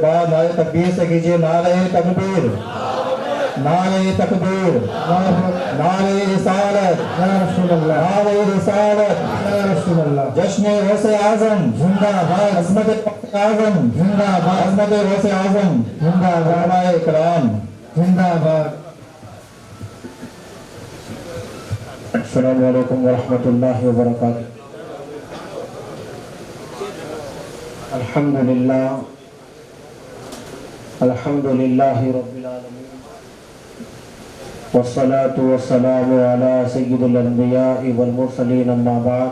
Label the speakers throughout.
Speaker 1: بعد نعرہ تکبیر سے کیجیے نعرہ تکبیر، نعرہ تکبیر، نعرہ رسالت، نعرہ رسالت، جشن غوث اعظم زندہ باد، عظمت غوث اعظم زندہ باد، عظمت غوث اعظم زندہ باد، علماء اکرام زندہ باد۔ السلام علیکم ورحمۃ اللہ وبرکاتہ۔ الحمدللہ الحمدللہ رب العالمین والصلاة والسلام على سید الانبیاء والمرسلین اما بعد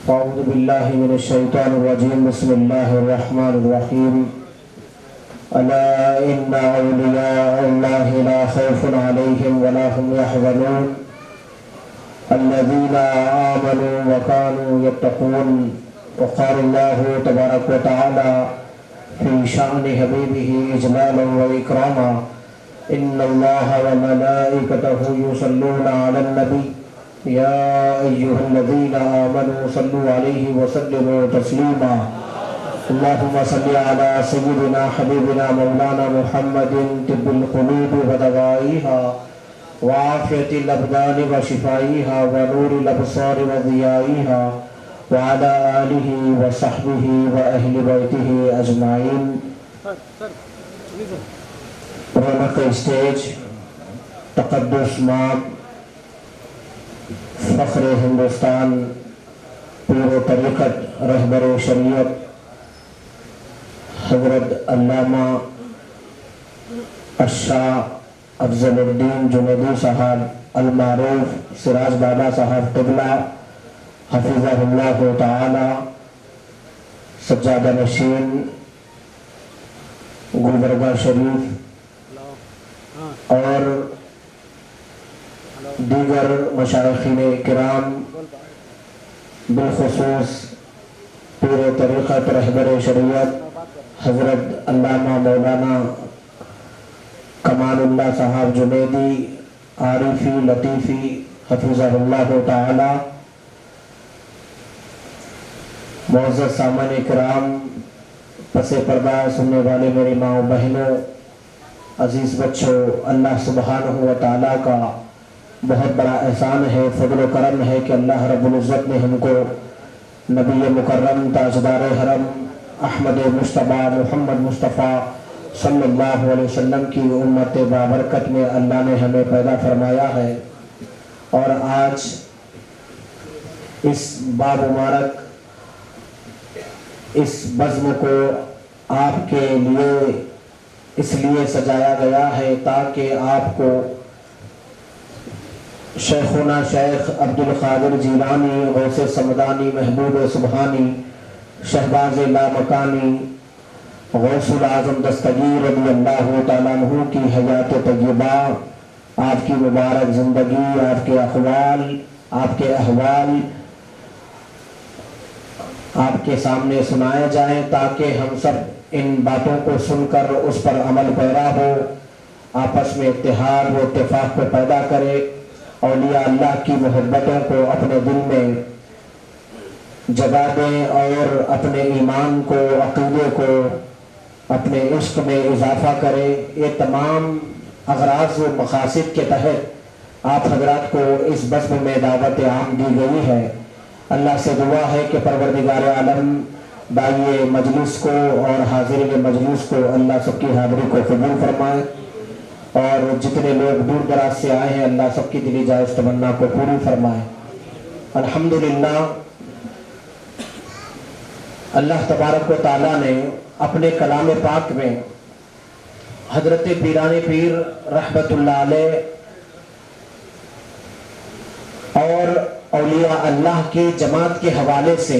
Speaker 1: اعوذ باللہ من الشیطان الرجیم بسم اللہ الرحمن الرحیم الا ان اولیاء اللہ لا خوف علیہم ولا هم يحزنون الذین آمنوا وكانوا يتقون۔ وقال اللہ تبارک وتعالی فی شأن حبیبہ اجلالا واکراما ان اللہ وملائکتہ یصلون علی النبی یا ایہا الذین آمنوا صلوا علیہ وسلموا تسلیما۔ اللہم صل علی سیدنا حبیبنا مولانا محمد طب القلوب ودوائیہا وعافیت الابدان وشفائیہا ونور الابصار وضیائیہا وعلى آلہ وصحبہ وأہل بیتہ اجمعین۔ رونق اسٹیج، تقدس ماب، فخر ہندوستان، پیر و طریقت رہبر شریعت حضرت علامہ الشاہ افضل الدین جنیدی صاحب المعروف سراج بابا صاحب قبلہ حفظہ اللہ تعالی، سجادہ نشین گلبرگہ شریف اور دیگر مشائخین کرام، بالخصوص پیر طریقت رہبر شریعت حضرت علامہ مولانا کمال اللہ صاحب جنیدی عارفی لطیفی حفظہ اللہ تعالی، معزز سامعین کرام، پس پردہ سننے والے میری ماں و بہنوں، عزیز بچوں، اللہ سبحانہ و تعالیٰ کا بہت بڑا احسان ہے، فضل و کرم ہے کہ اللہ رب العزت نے ہم کو نبی مکرم تاجدار حرم احمد مصطفیٰ محمد مصطفیٰ صلی اللہ علیہ وسلم کی امت بابرکت میں اللہ نے ہمیں پیدا فرمایا ہے، اور آج اس بامبارک اس بزم کو آپ کے لیے اس لیے سجایا گیا ہے تاکہ آپ کو شیخنا شیخ عبدالقادر جیلانی غوث سمدانی محبوب سبحانی شہباز لامکانی غوث العظم دستگیر رضی اللہ تعالیٰ عنہ کی حیات طیبہ، آپ کی مبارک زندگی، آپ کے اقوال، آپ کے احوال آپ کے سامنے سنائے جائیں تاکہ ہم سب ان باتوں کو سن کر اس پر عمل پیرا ہو، آپس میں اتحاد و اتفاق کو پیدا کرے، اولیاء اللہ کی محبتوں کو اپنے دل میں جگا دیں اور اپنے ایمان کو، عقیدے کو، اپنے عشق میں اضافہ کرے۔ یہ تمام اغراض و مقاصد کے تحت آپ حضرات کو اس بزم میں دعوت عام دی گئی ہے۔ اللہ سے دعا ہے کہ پروردگار عالم داعی مجلس کو اور حاضرین مجلس کو اللہ سب کی حاضری کو قبول فرمائے، اور جتنے لوگ دور دراز سے آئے ہیں اللہ سب کی دلی جائز تمنا کو پوری فرمائے۔ الحمدللہ اللہ تبارک و تعالیٰ نے اپنے کلام پاک میں حضرت پیران پیر رحمت اللہ علیہ اور اولیاء اللہ کی جماعت کے حوالے سے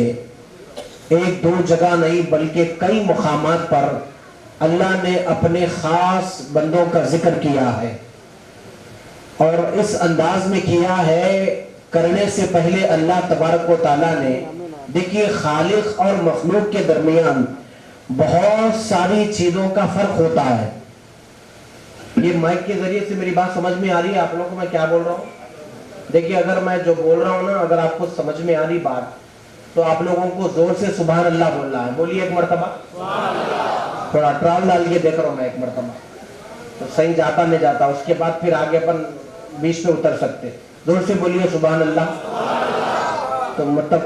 Speaker 1: ایک دو جگہ نہیں بلکہ کئی مقامات پر اللہ نے اپنے خاص بندوں کا ذکر کیا ہے، اور اس انداز میں کیا ہے کرنے سے پہلے اللہ تبارک و تعالیٰ نے، دیکھیے خالق اور مخلوق کے درمیان بہت ساری چیزوں کا فرق ہوتا ہے۔ یہ مائک کے ذریعے سے میری بات سمجھ میں آ رہی ہے آپ لوگوں کو میں کیا بول رہا ہوں؟ دیکھیے اگر میں جو بول رہا ہوں نا، اگر آپ کو سمجھ میں آ رہی بات تو آپ لوگوں کو زور سے سبحان اللہ بولنا ہے. بولیے ایک مرتبہ. تھوڑا ٹرال ڈال کے دیکھ رہا ہوں میں ایک مرتبہ, تو صحیح جاتا نہیں جاتا, اس کے بعد پھر آگے اپن بیچ پہ اتر سکتے. زور سے بولیے سبحان اللہ. تو مطلب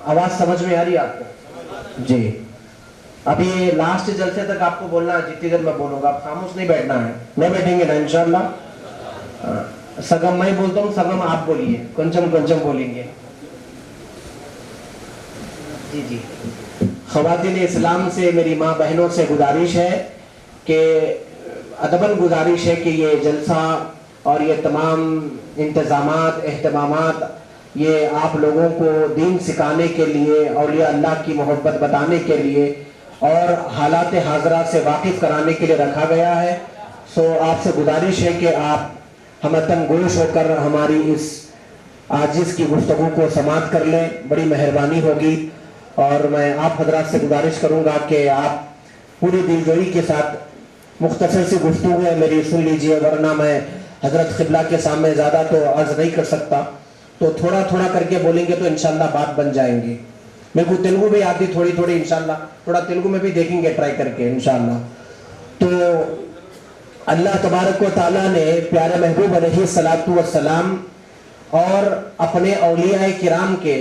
Speaker 1: آواز سمجھ میں آ رہی ہے آپ کو؟ جی. اب یہ لاسٹ جلسے تک آپ کو بولنا ہے, جتنی دیر میں بولوں گا. آپ خاموش نہیں بیٹھنا ہے. نہیں بیٹھیں گے نا انشاءاللہ؟ سگم میں بولتا ہوں, سگم آپ بولیے, کنچم کنچم بولیں گے. جی جی. خواتین اسلام سے, میری ماں بہنوں سے گزارش ہے کہ ادباً گزارش ہے کہ یہ جلسہ اور یہ تمام انتظامات اہتمامات یہ آپ لوگوں کو دین سکھانے کے لیے, اولیاء اللہ کی محبت بتانے کے لیے اور حالات حاضرہ سے واقف کرانے کے لیے رکھا گیا ہے. سو آپ سے گزارش ہے کہ آپ ہمتن گوش ہو کر ہماری اس عاجز کی گفتگو کو سماعت کر لیں, بڑی مہربانی ہوگی. اور میں آپ حضرات سے گزارش کروں گا کہ آپ پوری دلجوئی کے ساتھ مختصر سی گفتگو ہے میری سن لیجئے, ورنہ میں حضرت قبلہ کے سامنے زیادہ تو عرض نہیں کر سکتا. تو تھوڑا تھوڑا کر کے بولیں گے تو انشاءاللہ بات بن جائیں گی. میرے کو تیلگو بھی آتی تھوڑی تھوڑی, انشاءاللہ تھوڑا تیلگو میں بھی دیکھیں گے ٹرائی کر کے انشاءاللہ. تو اللہ تبارک و تعالیٰ نے پیارے محبوب علیہ الصلوۃ والسلام اور اپنے اولیاء کرام کے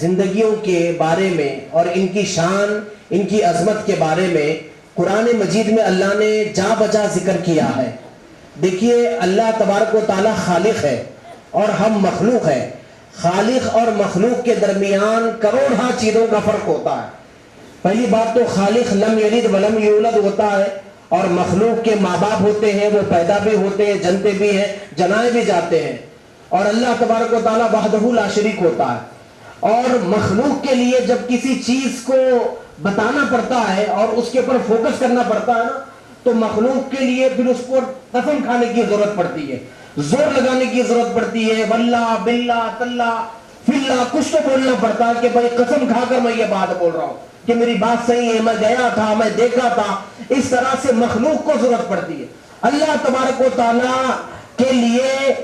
Speaker 1: زندگیوں کے بارے میں اور ان کی شان, ان کی عظمت کے بارے میں قرآن مجید میں اللہ نے جا بجا ذکر کیا ہے. دیکھیے اللہ تبارک و تعالیٰ خالق ہے اور ہم مخلوق ہیں. خالق اور مخلوق کے درمیان کروڑہ چیزوں کا فرق ہوتا ہے. پہلی بات تو خالق لم یلد ولم یولد ہوتا ہے, اور مخلوق کے ماں باپ ہوتے ہیں, وہ پیدا بھی ہوتے ہیں, جنتے بھی ہیں, جنائے بھی جاتے ہیں. اور اللہ تبارک و تعالیٰ وحدہ لا شریک ہوتا ہے. اور مخلوق کے لیے جب کسی چیز کو بتانا پڑتا ہے اور اس کے اوپر فوکس کرنا پڑتا ہے نا, تو مخلوق کے لیے پھر اس کو قسم کھانے کی ضرورت پڑتی ہے, زور لگانے کی ضرورت پڑتی ہے. واللہ باللہ تاللہ فاللہ کچھ تو بولنا پڑتا ہے کہ بھائی قسم کھا کر میں یہ بات بول رہا ہوں کہ میری بات صحیح ہے, میں گیا تھا, میں دیکھا تھا. اس طرح سے مخلوق کو ضرورت پڑتی ہے. اللہ تبارک و تعالیٰ کے لیے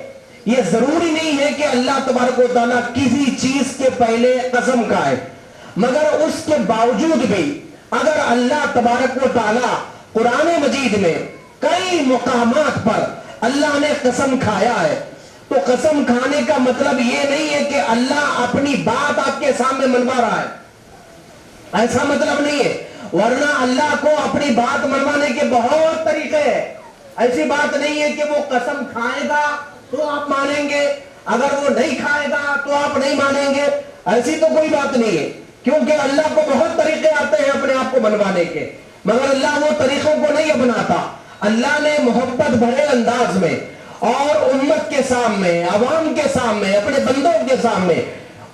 Speaker 1: یہ ضروری نہیں ہے کہ اللہ تبارک و تعالیٰ کسی چیز کے پہلے قسم کھائے, مگر اس کے باوجود بھی اگر اللہ تبارک و تعالیٰ قرآن مجید میں کئی مقامات پر اللہ نے قسم کھایا ہے, تو قسم کھانے کا مطلب یہ نہیں ہے کہ اللہ اپنی بات آپ کے سامنے منوا رہا ہے, ایسا مطلب نہیں ہے. ورنہ اللہ کو اپنی بات منوانے کے بہت طریقے ہیں. ایسی بات نہیں ہے کہ وہ قسم کھائے گا تو آپ مانیں گے, اگر وہ نہیں کھائے گا تو آپ نہیں مانیں گے. ایسی تو کوئی بات نہیں ہے, کیونکہ اللہ کو بہت طریقے آتے ہیں اپنے آپ کو منوانے کے, مگر اللہ وہ طریقوں کو نہیں اپناتا. اللہ نے محبت بھرے انداز میں اور امت کے سامنے, عوام کے سامنے, اپنے بندوں کے سامنے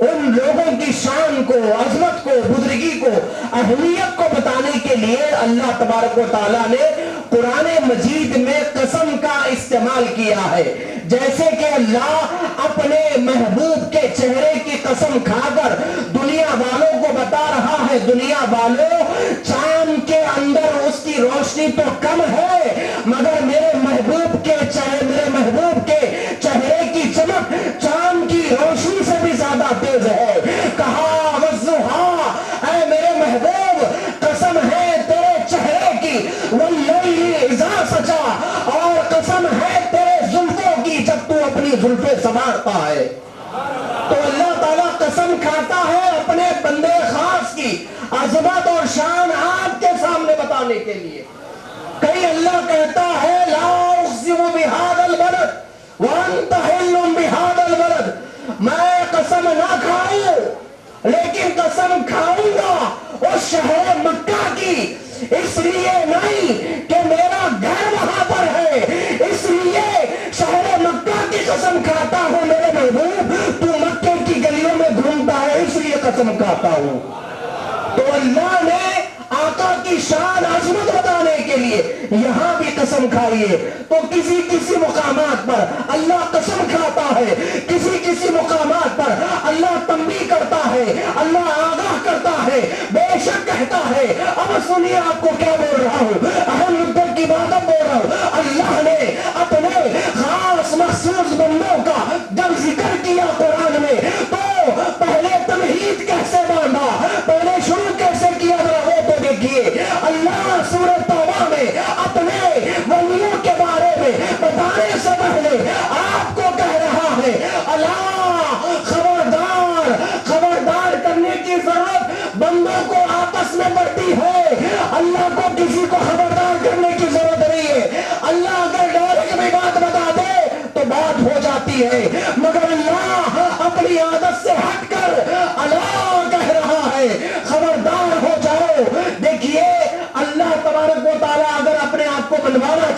Speaker 1: ان لوگوں کی شان کو, عظمت کو, بزرگی کو, اہمیت کو بتانے کے لیے اللہ تبارک و تعالیٰ نے قرآن مجید میں قسم کا استعمال کیا ہے. جیسے کہ اللہ اپنے محبوب کے چہرے کی قسم کھا کر دنیا والوں کو بتا رہا ہے, دنیا والوں چاند کے اندر اس کی روشنی تو کم ہے, مگر میرے محبوب کے چہرے کی چمک چاند کی روشنی سے بھی زیادہ تیز ہے. کہا والضحیٰ, اے میرے محبوب قسم ہے تیرے چہرے کی, واللیل اذا سجا, اور قسم ہے تیرے زلفوں کی جب تو اپنی زلفیں سنوارتا ہے. تو اللہ تعالیٰ قسم کھاتا ہے اپنے بندے خاص کی عظمت اور شان آپ کے سامنے بتانے کے لیے. کہیں اللہ کہتا ہے لا اقسم بہذا البلد وانت حل بہذا البلد, میں قسم نہ کھاؤں لیکن قسم کھاؤں گا اس شہر مکہ کی, اس لیے نہیں کہ میرا گھر وہاں پر ہے, اس لیے شہر مکہ کی قسم کھاتا ہوں میرے محبوب, تو مکے کی گلیوں میں گھومتا ہے اس لیے قسم کھاتا ہوں. تو اللہ نے آقا کی شان عظمت بتانے کے لیے یہاں بھی قسم کھائی ہے. تو کسی کسی مقامات پر اللہ قسم کھاتا ہے, کسی کسی مقامات پر اللہ تنبیہ کرتا ہے, اللہ آگاہ کرتا ہے, بے شک کہتا ہے. اب سنیے آپ کو کیا بول رہا ہوں, اہم مدت کی بات اب بول رہا ہوں. اللہ نے اپنے خاص مخصوص بندوں کا جب ذکر کیا قرآن میں تو پہلے تمہید کیسے باندھا,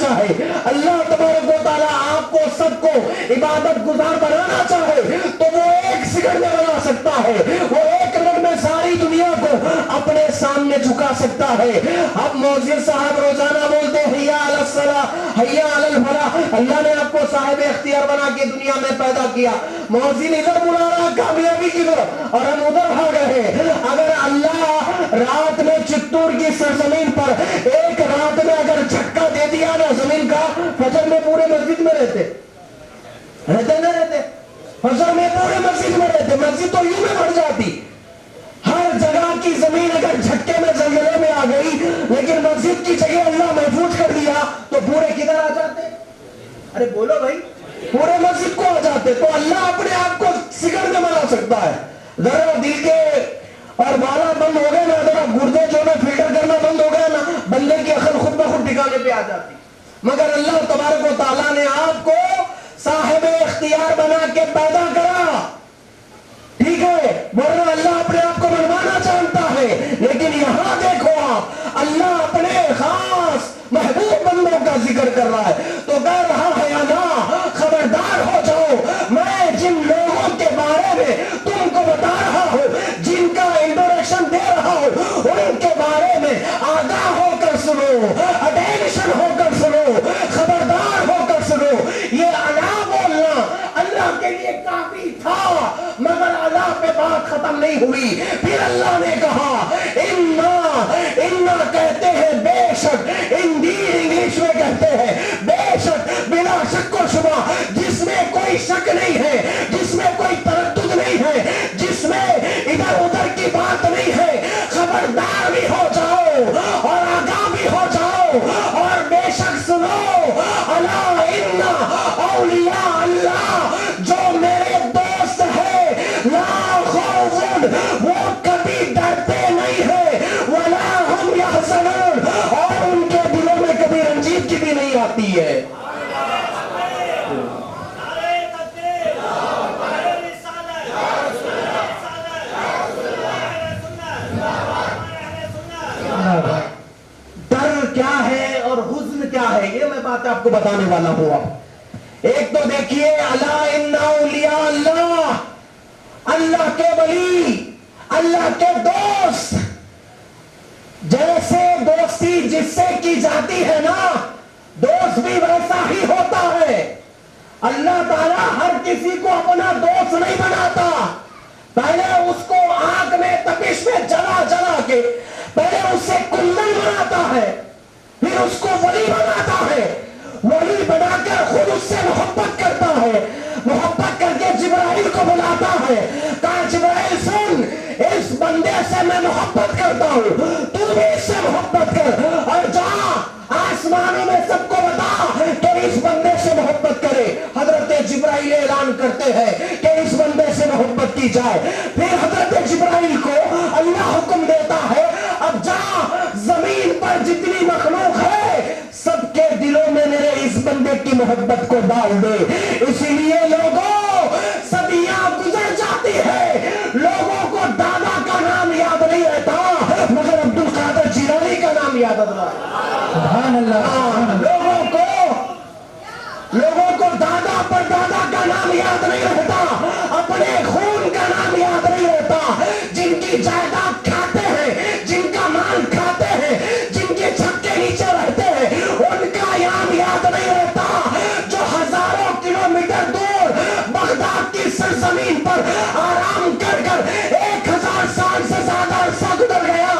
Speaker 1: چاہے, اللہ تبارک و تعالیٰ آپ کو سب کو عبادت گزار بنانا چاہے تو وہ ایک سیکنڈ میں بنا سکتا ہے, وہ ایک منٹ میں ساری دنیا کو اپنے سامنے جھکا سکتا ہے. اب مؤذن صاحب روزانہ بولتے ہیں حیا علی الصلاۃ حیا علی الفلاح, اللہ نے آپ کو صاحب اختیار بنا کے دنیا میں پیدا کیا. مؤذن ادھر بلا رہا کامیابی کی طرف اور ہم ادھر بھاگ رہے ہیں. اگر اللہ رات میں چتور کی سرزمین پر ایک رات میں اگر جھٹکا دے دیا نا زمین کا, فجر میں پورے مسجد میں رہتے نہ رہتے, فجر میں پورے مسجد میں رہتے, مسجد تو یوں میں بڑھ جاتی. ہر جگہ کی زمین اگر جھٹکے میں زلزلے میں آ گئی لیکن مسجد کی جگہ اللہ محفوظ کر دیا تو پورے کدھر آ جاتے؟ ارے بولو بھائی, پورے مسجد کو آ جاتے. تو اللہ اپنے آپ کو سگڑ میں بنا سکتا ہے. ذرا دل کے اور بالا بند ہو گئے نا, ذرا گردے جو میں فلٹر کرنا بند ہو گیا نا, بندے کی عقل خود بخود ٹھکانے پہ آ جاتی. مگر اللہ تبارک و تعالیٰ نے آپ کو صاحب اختیار بنا کے پیدا کرا, ٹھیک ہے, ورنہ اللہ اپنے آپ کو منوانا جانتا ہے. لیکن یہاں دیکھو آپ, اللہ اپنے خاص محبوب بندوں کا ذکر کر رہا ہے تو کہہ رہا ہے انا خبردار ہو جاؤ, میں جن لوگوں کے بارے میں تم کو بتا رہا ہوں, جن کا انٹروڈکشن دے رہا ہوں, ان کے بارے میں آگاہ ہو کر سنو, اٹینشن ہو کر سنو, خبردار ہو کر سنو. یہ انا بولنا اللہ کے لیے کافی تھا مگر اللہ پہ بات ختم نہیں ہوئی. پھر اللہ نے کہا انا کہتے ہیں بے شک, انگلش میں کہتے ہیں بے شک, بلا شک و شبہ, جس میں کوئی شک نہیں ہے, جس میں کوئی تردد نہیں ہے, جس میں ادھر ادھر کی بات نہیں ہے. خبردار بھی ہو جاؤ اور آگاہ بھی ہو جاؤ اور بے شک سنو, الا ان اولیاء اللہ, جو میرے دوست ہے, لا خوف, وہ کبھی ڈرتے نہیں ہے, ولا ہم یحزنون, اور ان کے دلوں میں کبھی رنجیدگی بھی نہیں آتی ہے. ڈر کیا ہے اور حزن کیا ہے, یہ میں بات آپ کو بتانے والا ہوں. اب ایک تو دیکھیے, الا ان اولیاء اللہ, اللہ کے ولی, اللہ کے دوست, جیسے دوستی جس سے کی جاتی ہے نا, دوست بھی ویسا ہی ہوتا ہے. اللہ تعالیٰ ہر کسی کو اپنا دوست نہیں بناتا. پہلے اس کو آگ میں تپش میں جلا جلا کے پہلے اس سے کلن بناتا ہے, پھر اس کو ولی بناتا ہے, ولی بنا کر خود اس سے محبت کرتا ہے, محبت کر کے جبرائیل کو بلاتا ہے, کہا جبرائیل سن, اس بندے سے میں محبت کرتا ہوں, تو بھی اس سے محبت کر, اور جا آسمانوں میں سب کو بتا کہ اس بندے سے محبت کرے. حضرت جبرائیل اعلان کرتے ہیں کہ اس بندے سے محبت کی جائے. پھر حضرت جبرائیل کو اللہ حکم دیتا ہے, اب جا زمین پر جتنی مخلوق ہے سب کے دلوں میں میرے اس بندے کی محبت کو ڈال دے. اسی لیے لوگوں صدیاں گزر جاتی ہے, لوگوں کو دادا کا نام یاد نہیں رہتا مگر عبد القادر جیلانی کا نام یاد رہتا ہے. سبحان اللہ. لوگوں کو دادا پر دادا کا نام یاد نہیں رہتا, اپنے خون کا نام یاد نہیں رہتا. جن کی جائیداد کھاتے ہیں, جن کا مال کھاتے ہیں, جن کے چھت کے نیچے رہتے ہیں, ان کا نام یاد نہیں رہتا. جو ہزاروں کلومیٹر دور بغداد کی سرزمین پر آرام کر کر 1000 سال سے زیادہ عرصہ گزر گیا,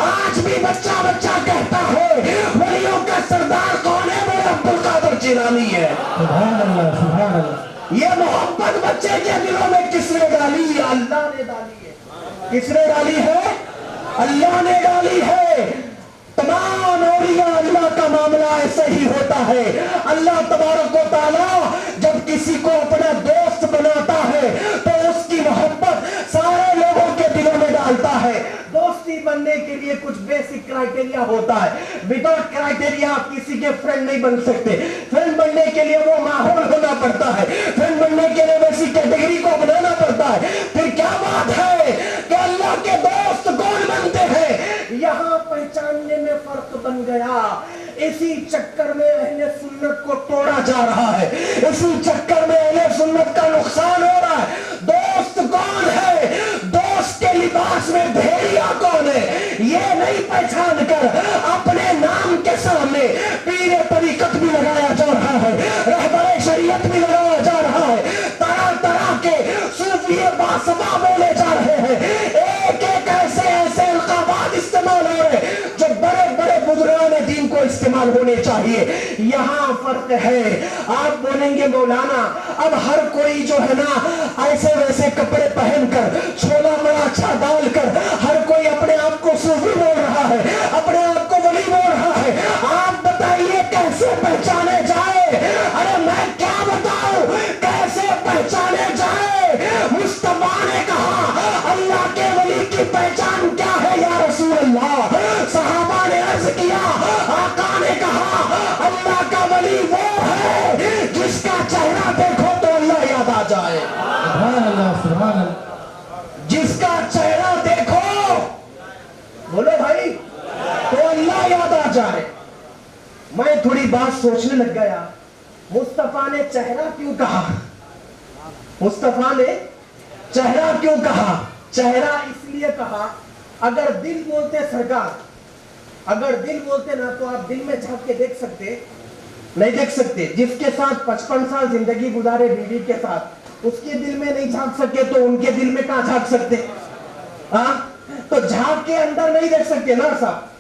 Speaker 1: آج بھی بچہ بچہ کہتا ہے ولیوں کا سردار کون ہے؟ میرا عبد القادر جیلانی ہے. سبحان اللہ, سبحان اللہ. یہ محبت بچے کے دلوں میں کس نے ڈالی؟ اللہ نے ڈالی ہے. کس نے ڈالی ہے؟ اللہ نے ڈالی ہے. تمام اولیاء اللہ کا معاملہ ایسے ہی ہوتا ہے. اللہ تبارک و تعالیٰ جب کسی کو اپنا دوست بناتا ہے تو اس کی محبت سارے لوگوں کے دلوں میں ڈالتا ہے. دوستی بننے کے لیے کچھ بیسک کرائٹیریا ہوتا ہے. وداؤٹ کرائٹیریا آپ کسی کے فرینڈ نہیں بن سکتے. فرینڈ بننے کے لیے وہ ماحول ہونا پڑتا ہے, فرینڈ بننے کے لیے ویسی کیٹیگری کو بنانا پڑتا ہے. پھر کیا بات ہے کہ اللہ کے دوست کون بنتے ہیں؟ یہاں پہچاننے میں فرق بن گیا. اسی چکر میں اہل سنت کو توڑا جا رہا ہے، اسی چکر میں اہل سنت کا نقصان ہو رہا ہے۔ دوست کون ہے؟ دوست کے لباس میں بھیڑیا کون ہے؟ یہ نہیں پہچان کر اپنے نام کے سامنے پیر طریقت بھی لگایا جا رہا ہے، رہبر شریعت بھی لگایا جا رہا ہے، طرح طرح کے صوفی باسبا بولے جا رہے ہیں، ایک ایک ایسے القابات استعمال ہو رہے جو بڑے بڑے بزرگان دین کو استعمال ہونے چاہیے۔ یہاں فرق ہے۔ آپ بولیں گے مولانا اب ہر کوئی جو ہے نا ایسے ویسے کپڑے پہن کر چھولا بڑا اچھا ڈال کر ہر کوئی اپنے آپ کو صوفی بول رہا ہے، اپنے آپ کو ولی بول رہا ہے، آپ بتائیے کیسے پہچانے جائے؟ ارے میں کیا بتاؤں کیسے پہچانے جائے؟ مصطفیٰ نے کہا اللہ کے ولی کی پہچان کیا ہے یا رسول اللہ؟ صحابہ نے عرض کیا، آقا نے کہا اللہ کا ولی وہ ہے جس کا چہرہ دیکھو تو اللہ یاد آ جائے۔
Speaker 2: سبحان اللہ سبحان اللہ۔
Speaker 1: جس کا چہرہ دیکھو بولو بھائی تو اللہ یاد آ جائے۔ میں تھوڑی بات سوچنے لگ گیا، مصطفیٰ نے چہرہ کیوں کہا؟ مصطفیٰ نے چہرہ کیوں کہا؟ چہرہ اس لیے کہا، اگر دل بولتے سرکار، اگر دل بولتے نا تو آپ دل میں جھانک کے دیکھ سکتے نہیں؟ دیکھ سکتے؟ جس کے ساتھ 55 سال زندگی گزارے بیوی کے ساتھ، اس کے دل میں نہیں جھانک سکے تو ان کے دل میں کہاں جھانک سکتے؟ ہاں تو جھانک کے اندر نہیں دیکھ سکتے نا صاحب۔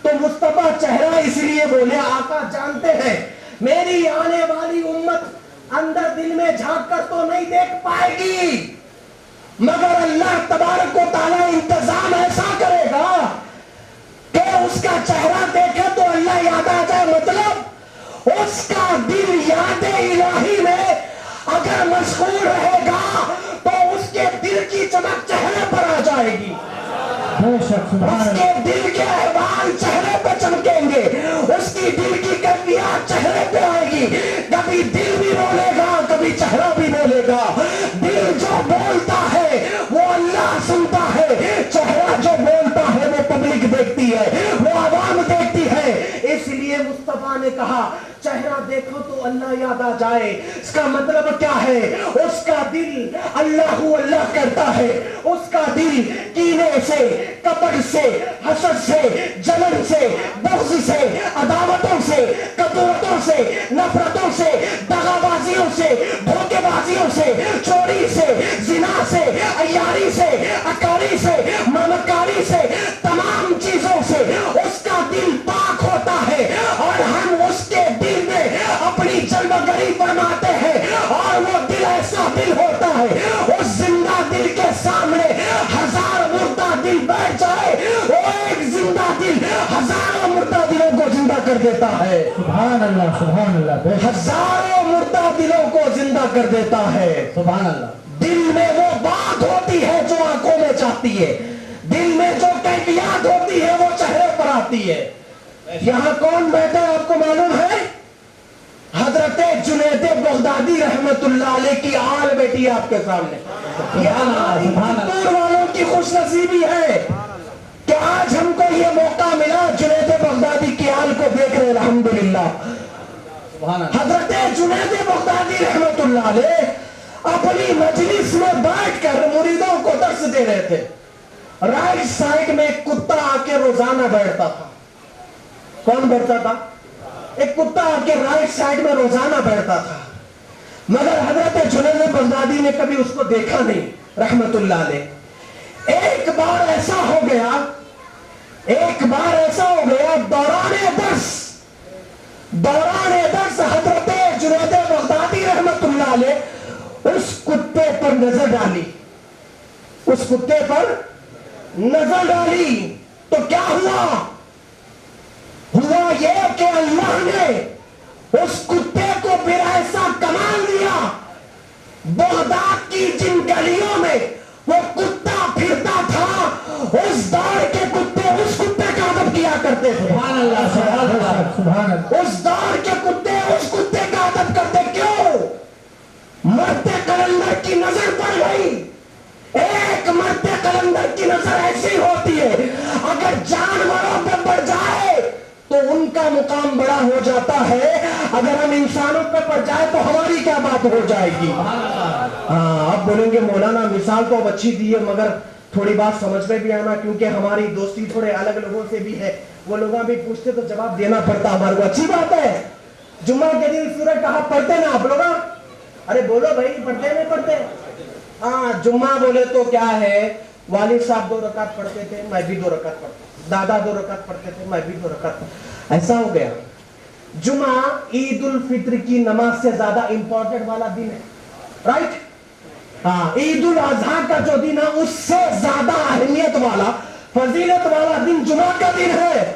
Speaker 1: تو مصطفیٰ چہرہ اس لیے بولے، آقا جانتے ہیں میری آنے والی امت اندر دل میں جھانک کر تو نہیں دیکھ پائے گی، مگر اللہ تبارک و تعالیٰ انتظام ایسا کرے گا کہ اس کا چہرہ دیکھے تو اللہ یاد آ جائے۔ مطلب اس کا دل یاد الہی میں اگر مشغول رہے گا تو اس کے دل کی چمک چہرے پر آ جائے گی، اس کے دل کے احوال چہرے پہ چمکیں گے، اس کی دل کی کیفیات چہرے پہ آئے گی۔ کبھی دل بھی بولے گا کبھی چہرہ بھی بولے گا۔ دل جو بولتا ہے وہ اللہ سنتا ہے، چہرہ جو بولتا ہے وہ پبلک دیکھتی ہے، وہ عوام دیکھتی ہے۔ اس لیے مصطفیٰ نے کہا چہرہ دیکھو تو اللہ یاد آ جائے۔ اس کا مطلب کیا ہے؟ اس کا دل اللہ اللہ کرتا ہے، اس کا دل کینے سے، کپٹ سے، حسد سے، جلن سے، بغض سے، عداوتوں سے، کدورتوں سے، نفرتوں سے، دغا بازیوں سے، دھوکے بازیوں سے، چوری سے، زنا سے، عیاری سے، اکاری سے، ممکاری سے، تمام چیزوں سے اس کا دل پاک ہوتا ہے، اور ہم اس کے دل میں اپنی جلوہ گری فرماتے ہیں، اور وہ دل ایسا دل ہوتا ہے اس زندہ دل کے سامنے ہزار مردہ دل بیٹھ جائے، وہ ایک زندہ دل ہزاروں مردہ دلوں کو زندہ کر دیتا ہے۔
Speaker 2: سبحان اللہ سبحان اللہ۔
Speaker 1: ہزاروں مردہ دلوں کو زندہ کر دیتا ہے۔
Speaker 2: سبحان اللہ۔
Speaker 1: دل میں وہ بات ہوتی ہے جو آنکھوں میں چاہتی ہے، دل میں جو کیفیات ہوتی ہے وہ چہرے پر آتی ہے۔ یہاں کون بیٹھے آپ کو معلوم ہے؟ حضرت جنید بغدادی رحمت اللہ علیہ کی آل بیٹی آپ کے سامنے۔ یہ ہماری پتور والوں کی خوش نصیبی ہے کہ آج ہم کو یہ موقع ملا جنید بغدادی کی آل کو دیکھ رہے الحمدللہ۔ حضرت جنید بغدادی رحمت اللہ علیہ اپنی مجلس میں بیٹھ کر مریدوں کو درس دے رہے تھے۔ رائٹ سائڈ میں ایک کتا آ کے روزانہ بیٹھتا تھا۔ کون بیٹھتا تھا؟ ایک کتا آ کے رائٹ سائڈ میں روزانہ بیٹھتا تھا، مگر حضرت جنید بغدادی نے کبھی اس کو دیکھا نہیں رحمت اللہ علیہ۔ ایک بار ایسا ہو گیا دوران درس حضرت جنید بغدادی رحمت اللہ علیہ اس کتے پر نظر ڈالی تو کیا ہوا یہ کہ اللہ نے اس کتے کو پھر ایسا کمال دیا، بغداد کی جن گلیوں میں وہ کتا پھرتا تھا اس دور کے کتے اس کتے کا ادب کیا کرتے تھے۔
Speaker 2: سبحان اللہ سبحان اللہ سبحان اللہ۔
Speaker 1: اس دور کے کتے اس کتے کا ادب کرتے کیوں؟ مرتے قلندر کی نظر پڑ گئی۔ ایک مرتے قلندر کی نظر ایسی ہوتی ہے، اگر جانوروں پہ پڑ جائے تو ان کا مقام بڑا ہو جاتا ہے، اگر ہم انسانوں پہ پڑ جائے تو ہماری کیا بات ہو جائے گی؟ ہاں اب بولیں گے مولانا مثال تو اب اچھی دی ہے مگر تھوڑی بات سمجھ میں بھی آنا، کیونکہ ہماری دوستی تھوڑے الگ لوگوں سے بھی ہے، وہ لوگاں بھی پوچھتے تو جواب دینا پڑتا ہمارے کو۔ اچھی بات ہے، جمعہ کے دن سورہ کہف پڑھتے نا آپ لوگاں؟ ارے بولو بھائی، پڑھتے نہیں پڑھتے؟ ہاں جمعہ بولے تو کیا ہے، والد صاحب 2 رکعت پڑھتے تھے، میں بھی 2 رکعت پڑھتا، دادا 2 رکعت پڑھتے تھے، میں بھی 2 رکعت پڑھتا، ایسا ہو گیا۔ جمعہ عید الفطر کی نماز سے زیادہ امپورٹنٹ والا دن ہے، رائٹ؟ ہاں عید الاضحیٰ کا جو دن ہے اس سے زیادہ اہمیت والا، فضیلت والا دن جمعہ کا دن ہے۔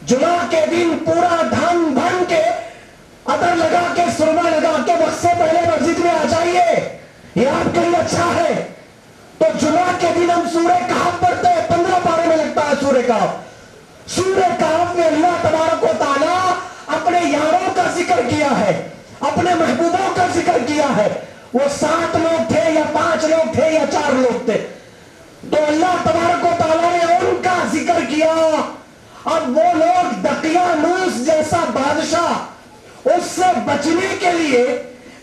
Speaker 1: جمعہ کے دن پورا دھن بھن کے، عطر لگا کے، سرما لگا کے وقت سے پہلے مسجد میں آ جائیے، یہ آپ کے لیے اچھا ہے۔ تو جمعہ کے دن ہم سورہ کہف پڑھتے ہیں، 15 پارے میں لگتا ہے سورہ کہف۔ سورہ کہف میں اللہ تبارک و تعالیٰ اپنے یاروں کا ذکر کیا ہے، اپنے محبوبوں کا ذکر کیا ہے۔ وہ 7 لوگ تھے یا 5 لوگ تھے یا 4 لوگ تھے، تو اللہ تبارک و تعالیٰ نے ان کا ذکر کیا۔ اب وہ لوگ دقیانوس جیسا بادشاہ، اس سے بچنے کے لیے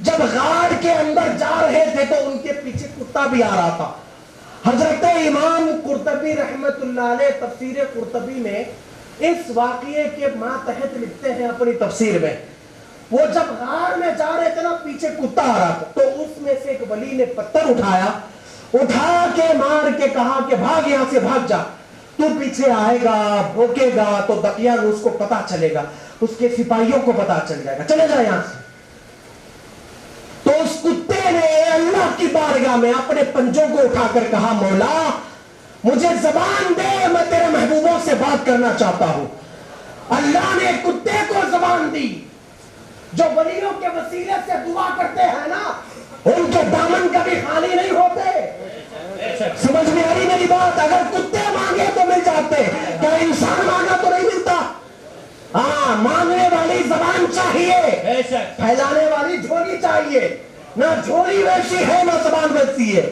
Speaker 1: جب غار کے اندر جا رہے تھے تو ان کے پیچھے کتا بھی آ رہا تھا۔ حضرت امام قرطبی رحمت اللہ علیہ تفسیر قرطبی میں اس واقعے کے ماتحت لکھتے ہیں اپنی تفسیر میں، وہ جب غار میں جا رہے تھے نا، پیچھے کتا آ رہا تھا، تو اس میں سے ایک ولی نے پتھر اٹھایا، اٹھا کے مار کے کہا کہ بھاگ یہاں سے، بھاگ جا، تو پیچھے آئے گا، بھوکے گا تو دقیانوس کو پتا چلے گا، اس کے سپاہیوں کو پتا چل جائے گا، چلے جا یہاں سے۔ تو اس کتے نے اللہ کی بارگاہ میں اپنے پنجوں کو اٹھا کر کہا، مولا مجھے زبان دے، میں تیرے محبوبوں سے بات کرنا چاہتا ہوں۔ اللہ نے کتے کو زبان دی۔ جو ولیوں کے وسیلے سے دعا کرتے ہیں نا، ان کے دامن کبھی خالی نہیں ہوتے۔ سمجھ میں آئی میری بات؟ اگر کتے مانگے تو مل جاتے، کیا انسان مانگا تو نہیں ملتا؟ ہاں مانگنے والی زبان چاہیے، پھیلانے والی جھولی چاہیے، نہ جھولی ویسی ہے نہ زبان ویسی ہے۔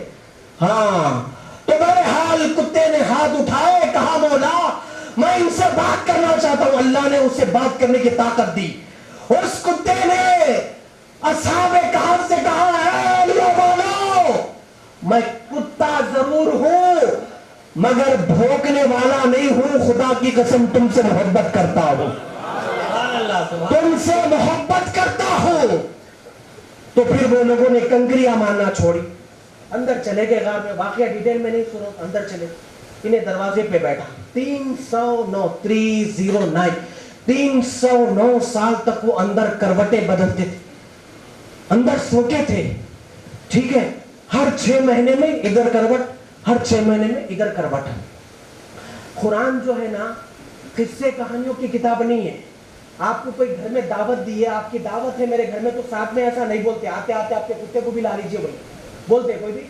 Speaker 1: ہاں تو بہرحال کتے نے ہاتھ اٹھائے، کہا مولا میں ان سے بات کرنا چاہتا ہوں۔ اللہ نے اسے بات کرنے کی طاقت دی۔ اس کتے نے اصحاب کہف سے کہا، اے اللہ والو، میں کتا ضرور ہوں مگر بھونکنے والا نہیں ہوں، خدا کی قسم تم سے محبت کرتا ہوں، تم سے محبت کرتا ہوں۔ تو پھر وہ لوگوں نے کنکریاں مارنا چھوڑی، اندر چلے گئے غار میں۔ واقعہ ڈیٹیل میں نہیں سنو، اندر چلے، انہیں دروازے پہ بیٹھا، 309 309 سال تک وہ اندر کروٹیں بدلتے تھے، اندر سوتے تھے، ٹھیک ہے؟ ہر 6 مہینے میں ادھر کروٹ، ہر 6 مہینے میں ادھر کروٹ۔ قرآن جو ہے نا قصے کہانیوں کی کتاب نہیں ہے۔ آپ کو کوئی گھر میں دعوت دی ہے، آپ کی دعوت ہے میرے گھر میں، تو ساتھ میں ایسا نہیں بولتے آتے آتے آپ کے کتے کو بھی لا لیجیے، بھائی بولتے کوئی بھی؟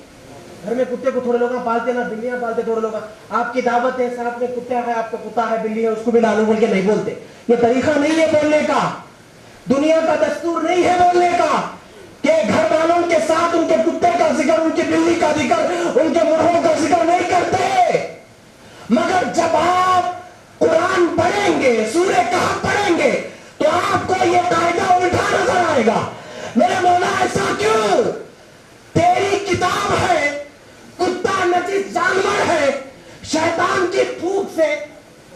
Speaker 1: گھر میں کتے کو تھوڑے لوگ پالتے نا، بلیاں پالتے تھوڑے لوگ، آپ کی دعوت ہے، ساتھ میں کتا ہے، آپ کا کتا ہے، بلی ہے، اس کو بھی لا لو بول کے نہیں بولتے۔ یہ طریقہ نہیں ہے بولنے کا، دنیا کا دستور نہیں ہے بولنے کا کہ گھر والوں کے ساتھ ان کے کتے کا ذکر، ان کی بلی کا ذکر، ان کے مرغوں کا ذکر نہیں کرتے۔ مگر جب آپ قرآن پڑھیں گے، سورہ کہف پڑھیں گے، تو آپ کو یہ قاعدہ الٹا نظر آئے گا۔ میرے مولا ایسا کیوں؟ تیری کتاب ہے، کتا نجس جانور ہے، شیطان کی پھوک سے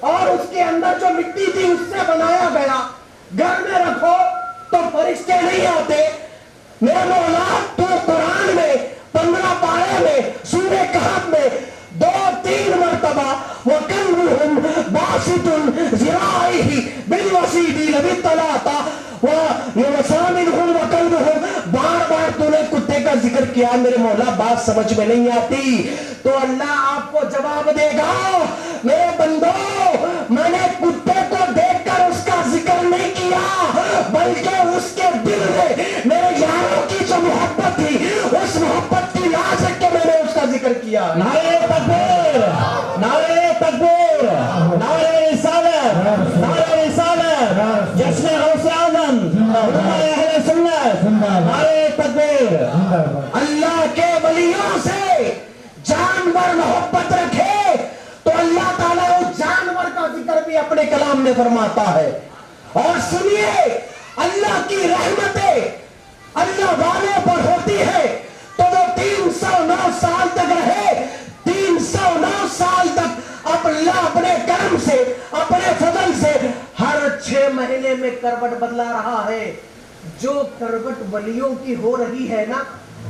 Speaker 1: اور اس کے اندر جو مٹی تھی اس سے بنایا گیا، گھر میں رکھو تو فرشتے نہیں آتے۔ میرے مولا تو قرآن میں 15 پارے میں سورہ کہف میں 2-3 مرتبہ وَكَلْبُهُمْ بَاسِطٌ ذِرَاعِهِ بِالْوَصِيدِ لَوِ اطَّلَعْتَ وَيَسَامِنْهُمْ وَكَلْبُهُمْ، بار بار تو نے کتے کا ذکر کیا۔ میرے مولا بات سمجھ میں نہیں آتی تو اللہ آپ کو جواب دے گا، میرے بندو میں نے کتے کو دیکھ کر اس کا ذکر نہیں کیا، بلکہ اس کے دل میں میرے یاروں کی جو محبت تھی، اس محبت کی لاج رکھ کے میں نے اس کا ذکر کیا۔
Speaker 3: نعرہ تکبیر، نعرہ تکبیر، نعرہ رسالت، نعرہ رسالت، جشن غوث اعظم، علماء اہل سنت، نعرہ تکبیر۔
Speaker 1: اللہ کے ولیوں سے جانور محبت رکھے تو اللہ تعالیٰ اس جانور کا ذکر بھی اپنے کلام میں فرماتا ہے۔ اور سنیے اللہ کی رحمتیں اللہ والوں پر ہوتی ہے تو وہ 309 سال تک رہے. 309 سال تک اب اللہ اپنے کرم سے اپنے فضل سے ہر 6 مہینے میں کروٹ بدلا رہا ہے. جو کروٹ ولیوں کی ہو رہی ہے نا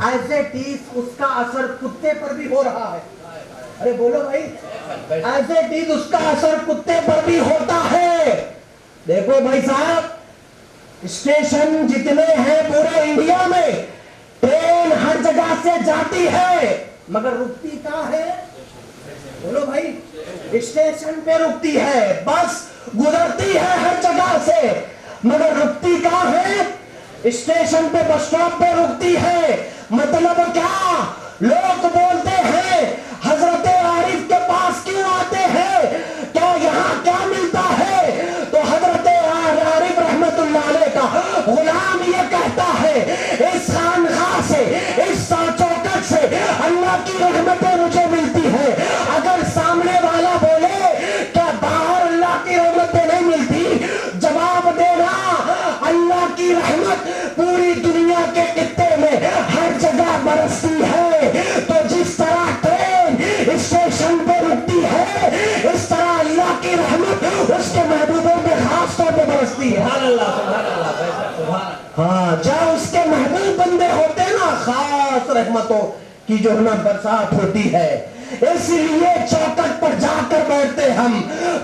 Speaker 1: ایز اٹ از اس کا اثر کتے پر بھی ہو رہا ہے. ارے بولو بھائی, ایز اٹ از اس کا اثر کتے پر بھی ہوتا ہے. دیکھو بھائی صاحب, اسٹیشن جتنے ہیں پورے انڈیا میں, ٹرین ہر جگہ سے جاتی ہے مگر رکتی کہاں ہے؟ بولو بھائی, اسٹیشن پہ رکتی ہے, بس گزرتی ہے ہر جگہ سے مگر رکتی کہاں ہے؟ اسٹیشن پہ, بس اسٹاپ پہ رکتی ہے. مطلب کیا؟ لوگ بولتے ہیں حضرت عارف کے پاس کیوں آتے ہیں, کیا یہاں کیا ملتا ہے؟ تو حضرت عارف رحمت اللہ علیہ کا غلام یہ کہتا ہے اس خانقاہ سے, اس چوکٹ سے اللہ کی رحمتیں مجھے ملتی ہے. اگر سامنے والا بولے کیا باہر اللہ کی رحمتیں نہیں ملتی, جواب دینا اللہ کی رحمت پوری دنیا کے خطے میں ہر جگہ برستی ہے. تو جس طرح ٹرین اسٹیشن پہ رکتی ہے اس طرح اللہ کی رحمت اس کے محبوبوں پہ خاص طور پہ برستی ہے. ہاں, جہاں اس کے محبوب بندے ہوتے ہیں نا خاص رحمتوں کی جو ہے نا برسات ہوتی ہے. اس لیے چوکٹ پر جا کر بیٹھتے ہم.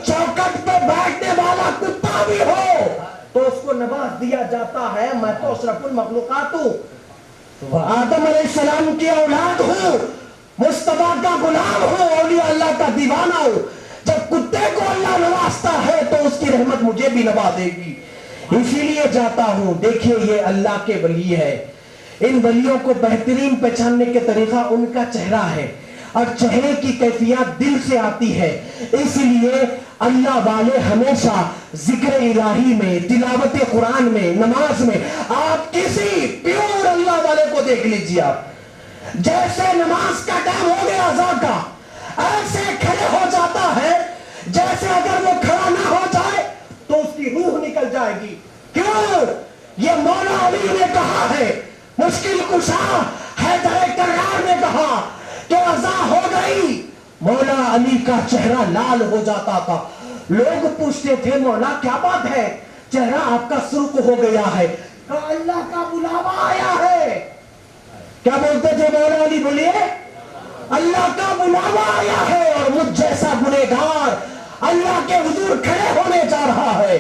Speaker 1: چوکٹ پہ بیٹھنے والا کتا بھی ہو تو اس کو نواز دیا جاتا ہے. میں تو اشرف المخلوقات ہوں, آدم علیہ السلام کی اولاد ہوں, مصطفیٰ کا غلام ہوں, اولیاء اللہ کا دیوانہ ہوں. جب کتے کو اللہ نوازتا ہے تو اس کی رحمت مجھے بھی نواز دے گی, اسی لیے جاتا ہوں. دیکھیے یہ اللہ کے ولی ہے. ان ولیوں کو بہترین پہچاننے کے طریقہ ان کا چہرہ ہے اور چہرے کی کیفیت دل سے آتی ہے. اس لیے اللہ والے ہمیشہ ذکر الہی میں, تلاوت قرآن میں, نماز میں, آپ کسی پیور اللہ والے کو دیکھ لیجیے, آپ جیسے نماز کا ٹائم ہو گیا اذان کا ایسے کھڑے ہو جاتا ہے جیسے اگر وہ کھڑا نہ ہو جائے تو اس کی روح نکل جائے گی. کیوں؟ یہ مولا علی نے کہا ہے, مشکل کشا حیدر کرار نے کہا کہ اذان ہو گئی, مولا علی کا چہرہ لال ہو جاتا تھا. لوگ پوچھتے تھے مولا کیا بات ہے, چہرہ آپ کا سرخ ہو گیا ہے. کہا اللہ کا بلاوا آیا ہے. کیا بولتے تھے مولا علی؟ بولیے اللہ کا بلاوا آیا ہے اور مجھ جیسا گنہگار اللہ کے حضور کھڑے ہونے جا رہا ہے.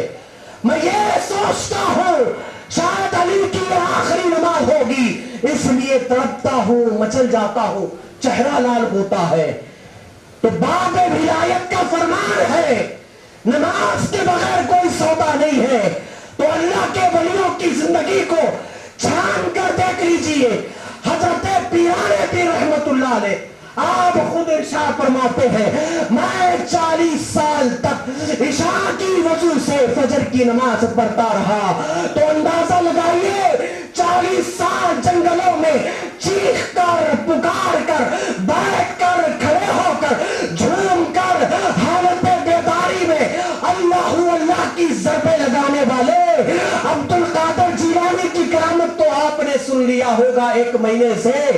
Speaker 1: میں یہ سوچتا ہوں شاید علی کی آخری نماز ہوگی, اس لیے تڑپتا ہوں, مچل جاتا ہوں, چہرہ لال ہوتا ہے. تو باب ولایت کا فرمان ہے نماز کے بغیر کوئی سودا نہیں ہے. تو اللہ کے ولیوں کی زندگی کو چھان کر دیکھ لیجئے. حضرت پیران پیر رحمت اللہ علیہ آپ خود ارشاد فرماتے ہیں میں 40 سال تک عشاء کی وضو سے فجر کی نماز پڑھتا رہا. تو اندازہ لگائیے 40 سال جنگلوں میں چیخ کر, پکار کر, بیٹھ کر, کھڑے ہو کر, جھوم کر, حالت بیداری میں اللہ کی ضربیں لگانے والے عبد القادر جیلانی کی کرامت تو آپ نے سن لیا ہوگا 1 مہینے سے.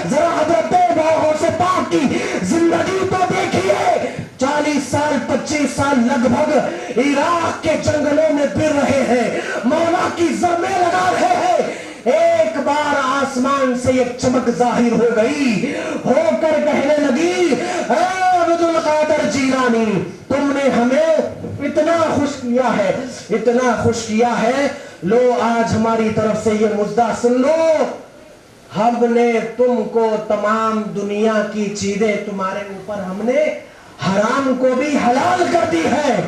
Speaker 1: ذرا حضرت غوث پاک کی زندگی تو دیکھیے. 40 سال 25 سال لگ بھگ عراق کے جنگلوں میں پھر رہے ہیں, مولا کی ضربیں لگا رہے ہیں. ایک بار آسمان سے ایک چمک ظاہر ہو گئی, ہو کر کہنے لگی اے عبد القادر جیلانی تم نے ہمیں اتنا خوش کیا ہے, اتنا خوش کیا ہے, لو آج ہماری طرف سے یہ مژدہ سن لو, ہم نے تم کو تمام دنیا کی چیزیں تمہارے اوپر ہم نے حرام کو بھی حلال کر دی ہے.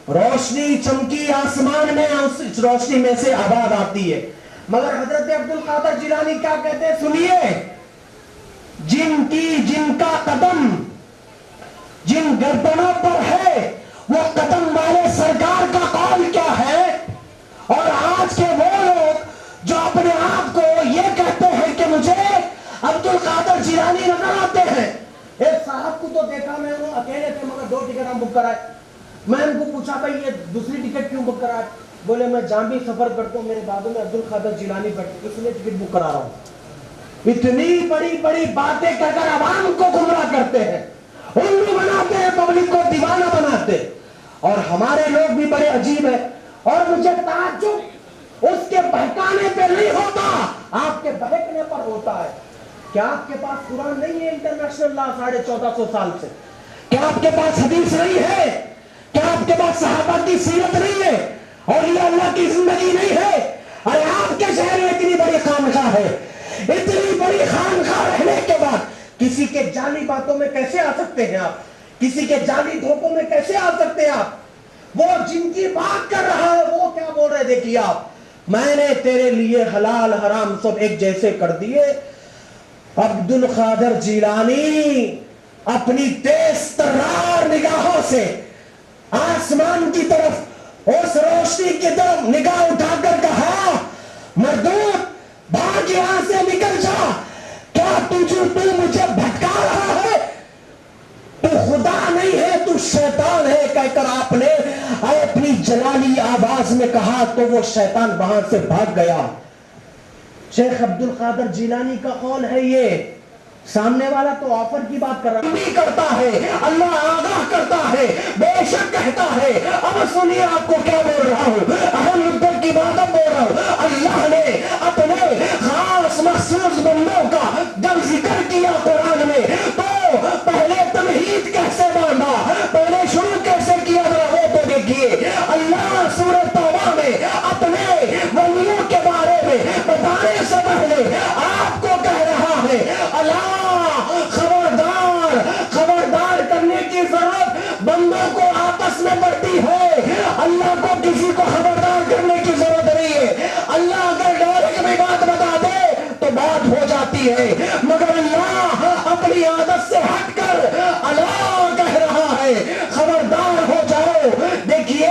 Speaker 1: روشنی چمکی آسمان میں, اس روشنی میں سے آواز آتی ہے. مگر حضرت عبد القادر جیلانی کیا کہتے ہیں سنیے, جن کا قدم جن گردنوں پر ہے وہ قدم والے سرکار کا قول کیا ہے. اور آج کے وہ لوگ جو اپنے آپ کو یہ کہتے ہیں کہ مجھے عبد القادر جیلانی نظر آتے ہیں. ایک صاحب کو تو دیکھا میں, وہ اکیلے تھے مگر 2 ٹکٹ ہم بک کرائے. میں ان کو پوچھا بھائی یہ دوسری ٹکٹ کیوں بک کرائے؟ بولے میں جہاں بھی سفر کرتا ہوں میرے بازو میں عبد القادر جیلانی بیٹھتے، اس لیے ٹکٹ بک کرا رہا ہوں۔ اتنی بڑی بڑی باتیں کر کر عوام کو گمراہ کرتے ہیں، الو بناتے ہیں، پبلک کو دیوانہ بناتے ہیں۔ اور ہمارے لوگ بھی بڑے عجیب ہیں، اور مجھے تعجب اس کے بہکانے پہ نہیں ہوتا، آپ کے بہکنے پر ہوتا ہے۔ کیا آپ کے پاس قرآن نہیں ہے انٹرنیشنل لا 1450 سال سے؟ کیا آپ کے پاس حدیث نہیں ہے؟ کیا آپ کے پاس صحابہ کی سیرت نہیں ہے؟ اولیاء اللہ کی زندگی نہیں ہے؟ ارے آپ کے شہر میں اتنی بڑی خانقاہ ہے، اتنی بڑی خانقاہ رہنے کے بعد کسی کے جعلی باتوں میں کیسے آ سکتے ہیں آپ؟ کسی کے جعلی دھوکوں میں کیسے آ سکتے ہیں آپ؟ وہ جن کی بات کر رہا ہے وہ کیا بول رہے دیکھیے آپ، میں نے تیرے لیے حلال حرام سب ایک جیسے کر دیے۔ عبد القادر جیلانی اپنی تیز ترار نگاہوں سے آسمان کی طرف، اس روشنی کی طرف نگاہ اٹھا کر کہا، مردود بھاگ یہاں سے نکل جا، کیا تو مجھے بھٹکا رہا ہے؟ تو خدا نہیں ہے، تو شیطان ہے، کہہ کر آپ نے اپنی جلالی آواز میں کہا تو وہ شیطان وہاں سے بھاگ گیا۔ شیخ عبد القادر جیلانی کا قول ہے یہ، سامنے والا تو آفر کی بات کر رہا ہے، کرتا ہے اللہ آگاہ کرتا ہے، بے شک کہتا ہے۔ اب سنیے آپ کو کیا بول رہا ہوں، اہم مدت کی بات اب بول رہا ہوں۔ اللہ نے اپنے خاص مخصوص بندوں کا جب ذکر کیا قرآن میں تو پہلے تمہید کیسے باندھا، پہلے شروع کیسے کیا، ذرا وہ تو دیکھیے۔ اللہ سورہ توبہ میں اپنے ولیوں کے بارے میں بتانے سے پہلے آپ کو کہہ رہا ہے اللہ خبردار، خبردار کرنے کی ضرورت بندوں کو آپس میں پڑتی ہے، اللہ کو کسی کو خبردار کرنے کی ضرورت نہیں ہے۔ اللہ اگر ڈائریکٹ بھی بات بتا دے تو بات ہو جاتی ہے، مگر اللہ اپنی عادت سے ہٹ کر اللہ کہہ رہا ہے خبردار ہو جاؤ۔ دیکھیے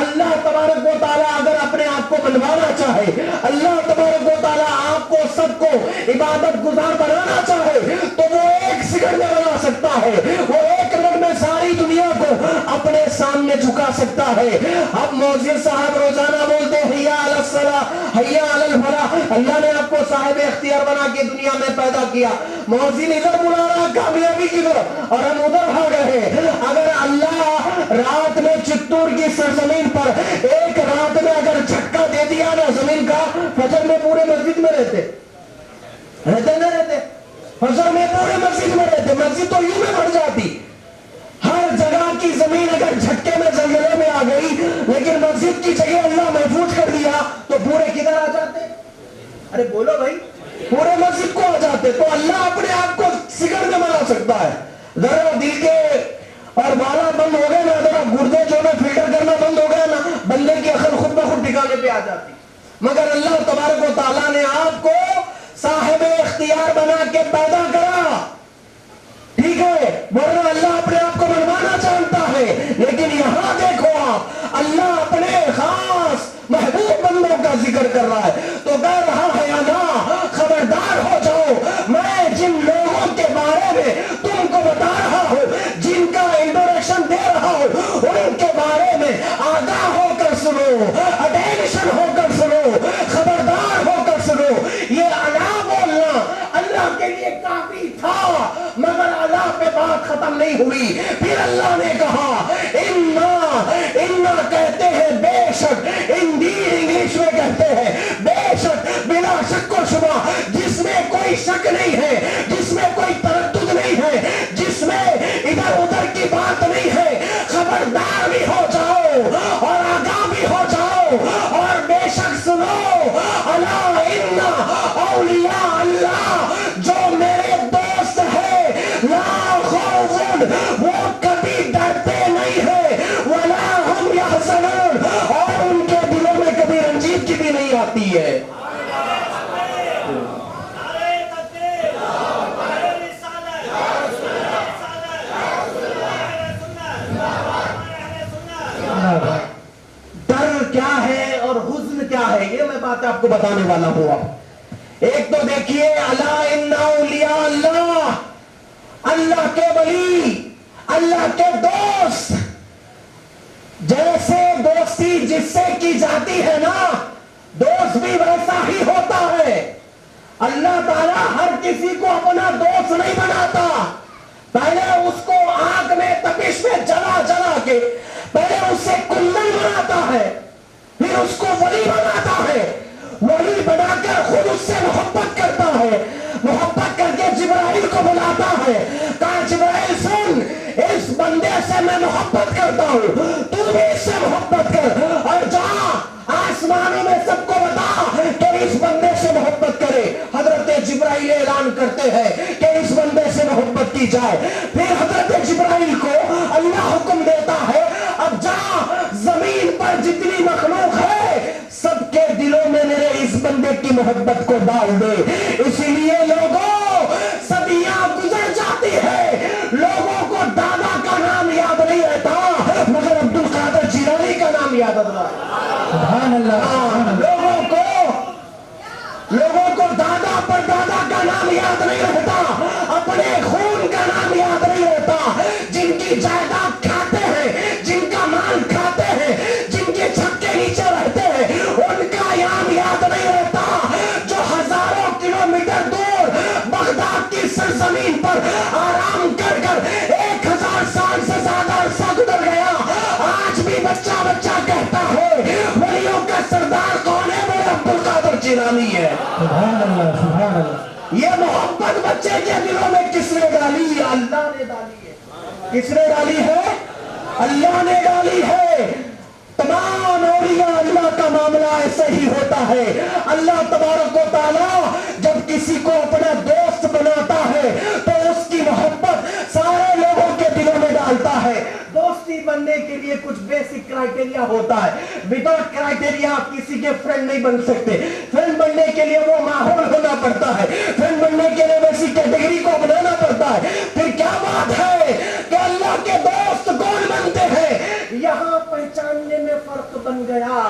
Speaker 1: اللہ تبارک و تعالیٰ اگر اپنے آپ کو بنوانا چاہے، اللہ تبارک و تعالیٰ آپ کو سب کو عبادت گزار بنانا چاہے تو وہ ایک سیکنڈ میں بنا سکتا ہے، وہ ایک منٹ میں ساری دنیا کو اپنے سامنے جھکا سکتا ہے۔ اب مؤذن صاحب روزانہ بولتے ہیں حیا علی الصلاۃ، حیا علی الفلاح، اللہ نے آپ کو صاحب اختیار بنا کے دنیا میں پیدا کیا، مؤذن ادھر بلا رہا کامیابی کی طرف اور ہم ادھر بھاگ رہے ہیں۔ اگر اللہ رات میں چتور کی سرزمین پر ایک رات میں اگر جھٹکا دے دیا نا زمین کا، فجر میں پورے مسجد میں رہتے نہ رہتے، فجر میں پورے مسجد میں رہتے، مسجد تو یوں میں بڑھ جاتی۔ ہر جگہ کی زمین اگر جھٹکے میں زلزلے میں آ گئی لیکن مسجد کی جگہ اللہ محفوظ کر دیا تو پورے کدھر آ جاتے؟ ارے بولو بھائی، پورے مسجد کو آ جاتے۔ تو اللہ اپنے آپ کو سکڑ میں بنا سکتا ہے، ذرا دل کے اور بالا بند ہو گئے نا، ذرا گردے جو میں فلٹر کرنا بند ہو گیا نا، بندے کی عقل خود بخود ٹھکانے پہ آ جاتی۔ مگر اللہ تبارک و تعالیٰ نے آپ کو صاحب اختیار بنا کے پیدا کرا، ٹھیک ہے، ورنہ اللہ اپنے آپ کو بنوانا جانتا ہے۔ لیکن یہاں دیکھو آپ، اللہ اپنے خاص محبوب بندوں کا ذکر کر رہا ہے تو کہہ رہا ہے اللہ خبردار ہو جاؤ، میں جن لوگوں کے بارے میں تم کو بتا رہا ہوں، جن کا انٹروڈکشن دے رہا ہوں، ان کے بارے میں آگاہ ہو کر سنو، اٹینشن ہو کر سنو، خبردار ہو کر سنو۔ یہ اللہ بولنا اللہ کے لیے کافی تھا، مگر اللہ پہ بات ختم نہیں ہوئی۔ پھر اللہ نے کہا انا کہتے ہیں بے شک، انگلش میں کہتے ہیں بے شک، بلا شک و شبہ، جس میں کوئی شک نہیں ہے، جس میں کوئی تردد نہیں ہے، جس میں ادھر ادھر کی بات نہیں ہے، خبردار بھی ہو جاؤ اور آگاہ بھی ہو جاؤ اور بے شک سنو، الا ان اولیاء اللہ، جو میرے دوست ہے، لا خوف، وہ کبھی ڈرتے نہیں ہے، ولا ہم یحزنون، اور ان کے دلوں میں کبھی رنجیدگی بھی نہیں آتی ہے۔ ڈر کیا ہے اور حزن کیا ہے، یہ میں بات آپ کو بتانے والا ہوں۔ اب ایک تو دیکھیے الا ان اولیاء اللہ، اللہ کے ولی، اللہ کے دوست، جیسے دوستی جس سے کی جاتی ہے نا، دوست بھی ویسا ہی ہوتا ہے. اللہ تعالیٰ ہر کسی کو اپنا دوست نہیں بناتا. پہلے اس کو آگ میں تپش میں جلا جلا کے پہلے اس سے کندن بناتا ہے، پھر اس کو ولی بناتا ہے. ولی بنا کر خود اس سے محبت کرتا ہے. محبت کر کے جبرائیل کو بلاتا ہے، کہا جبرائیل سن، اس بندے سے میں محبت کرتا ہوں، تو بھی اس سے محبت کر، اور جا آسمانوں میں سب کو بتا کہ اس بندے سے محبت کرے. حضرت جبرائیل اعلان کرتے ہیں کہ اس بندے سے محبت کی جائے. پھر حضرت جبرائیل کو اللہ حکم دیتا ہے اب جا زمین پر جتنی مخلوق ہے سب کے دلوں میں میرے اس بندے کی محبت کو ڈال دے. اسی لیے لوگوں صدیاں گزر جاتی ہے، لوگوں کو دادا کا نام یاد نہیں رہتا مگر عبد القادر جیلانی کا نام یاد رہتا ہے.
Speaker 2: سبحان اللہ.
Speaker 1: لوگوں کو دادا پر دادا کا نام یاد نہیں رہتا، اپنے خون کا نام یاد نہیں رہتا. جن کی جائیداد کھاتے ہیں، جن کا مال کھاتے ہیں، جن کے چھت کے نیچے رہتے ہیں، ان کا نام یاد نہیں رہتا. جو ہزاروں کلومیٹر دور بغداد کی سرزمین پر آرام کر کر 1000 سال سے زیادہ عرصہ گزر گیا، آج بھی بچہ بچہ کہتا ہے ولیوں کا سردار کون ہے؟ میرا عبد القادر جیلانی ہے.
Speaker 2: سبحان اللہ. سبحان اللہ.
Speaker 1: یہ محبت بچے کے دلوں میں کس نے ڈالی؟ اللہ نے ڈالی ہے. کس نے ڈالی ہے؟ اللہ نے ڈالی ہے. تمام اولیاء اللہ کا معاملہ ایسے ہی ہوتا ہے. اللہ تبارک و تعالی جب کسی کو اپنا دوست بناتا ہے تو اس کی محبت سارے لوگوں کے دلوں میں ڈالتا ہے. دوستی بننے کے لیے کچھ بیسک کرائٹیریا ہوتا ہے. وداؤٹ کرائٹیریا آپ کسی کے فرینڈ نہیں بن سکتے. فرینڈ بننے کے لیے وہ ماحول ہونا پڑتا ہے، فرینڈ بننے کے لیے ویسی کیٹیگری کو بنانا پڑتا ہے. پھر کیا بات ہے کہ اللہ کے دوست کون بنتے ہیں؟ یہاں پہچاننے میں فرق بن گیا.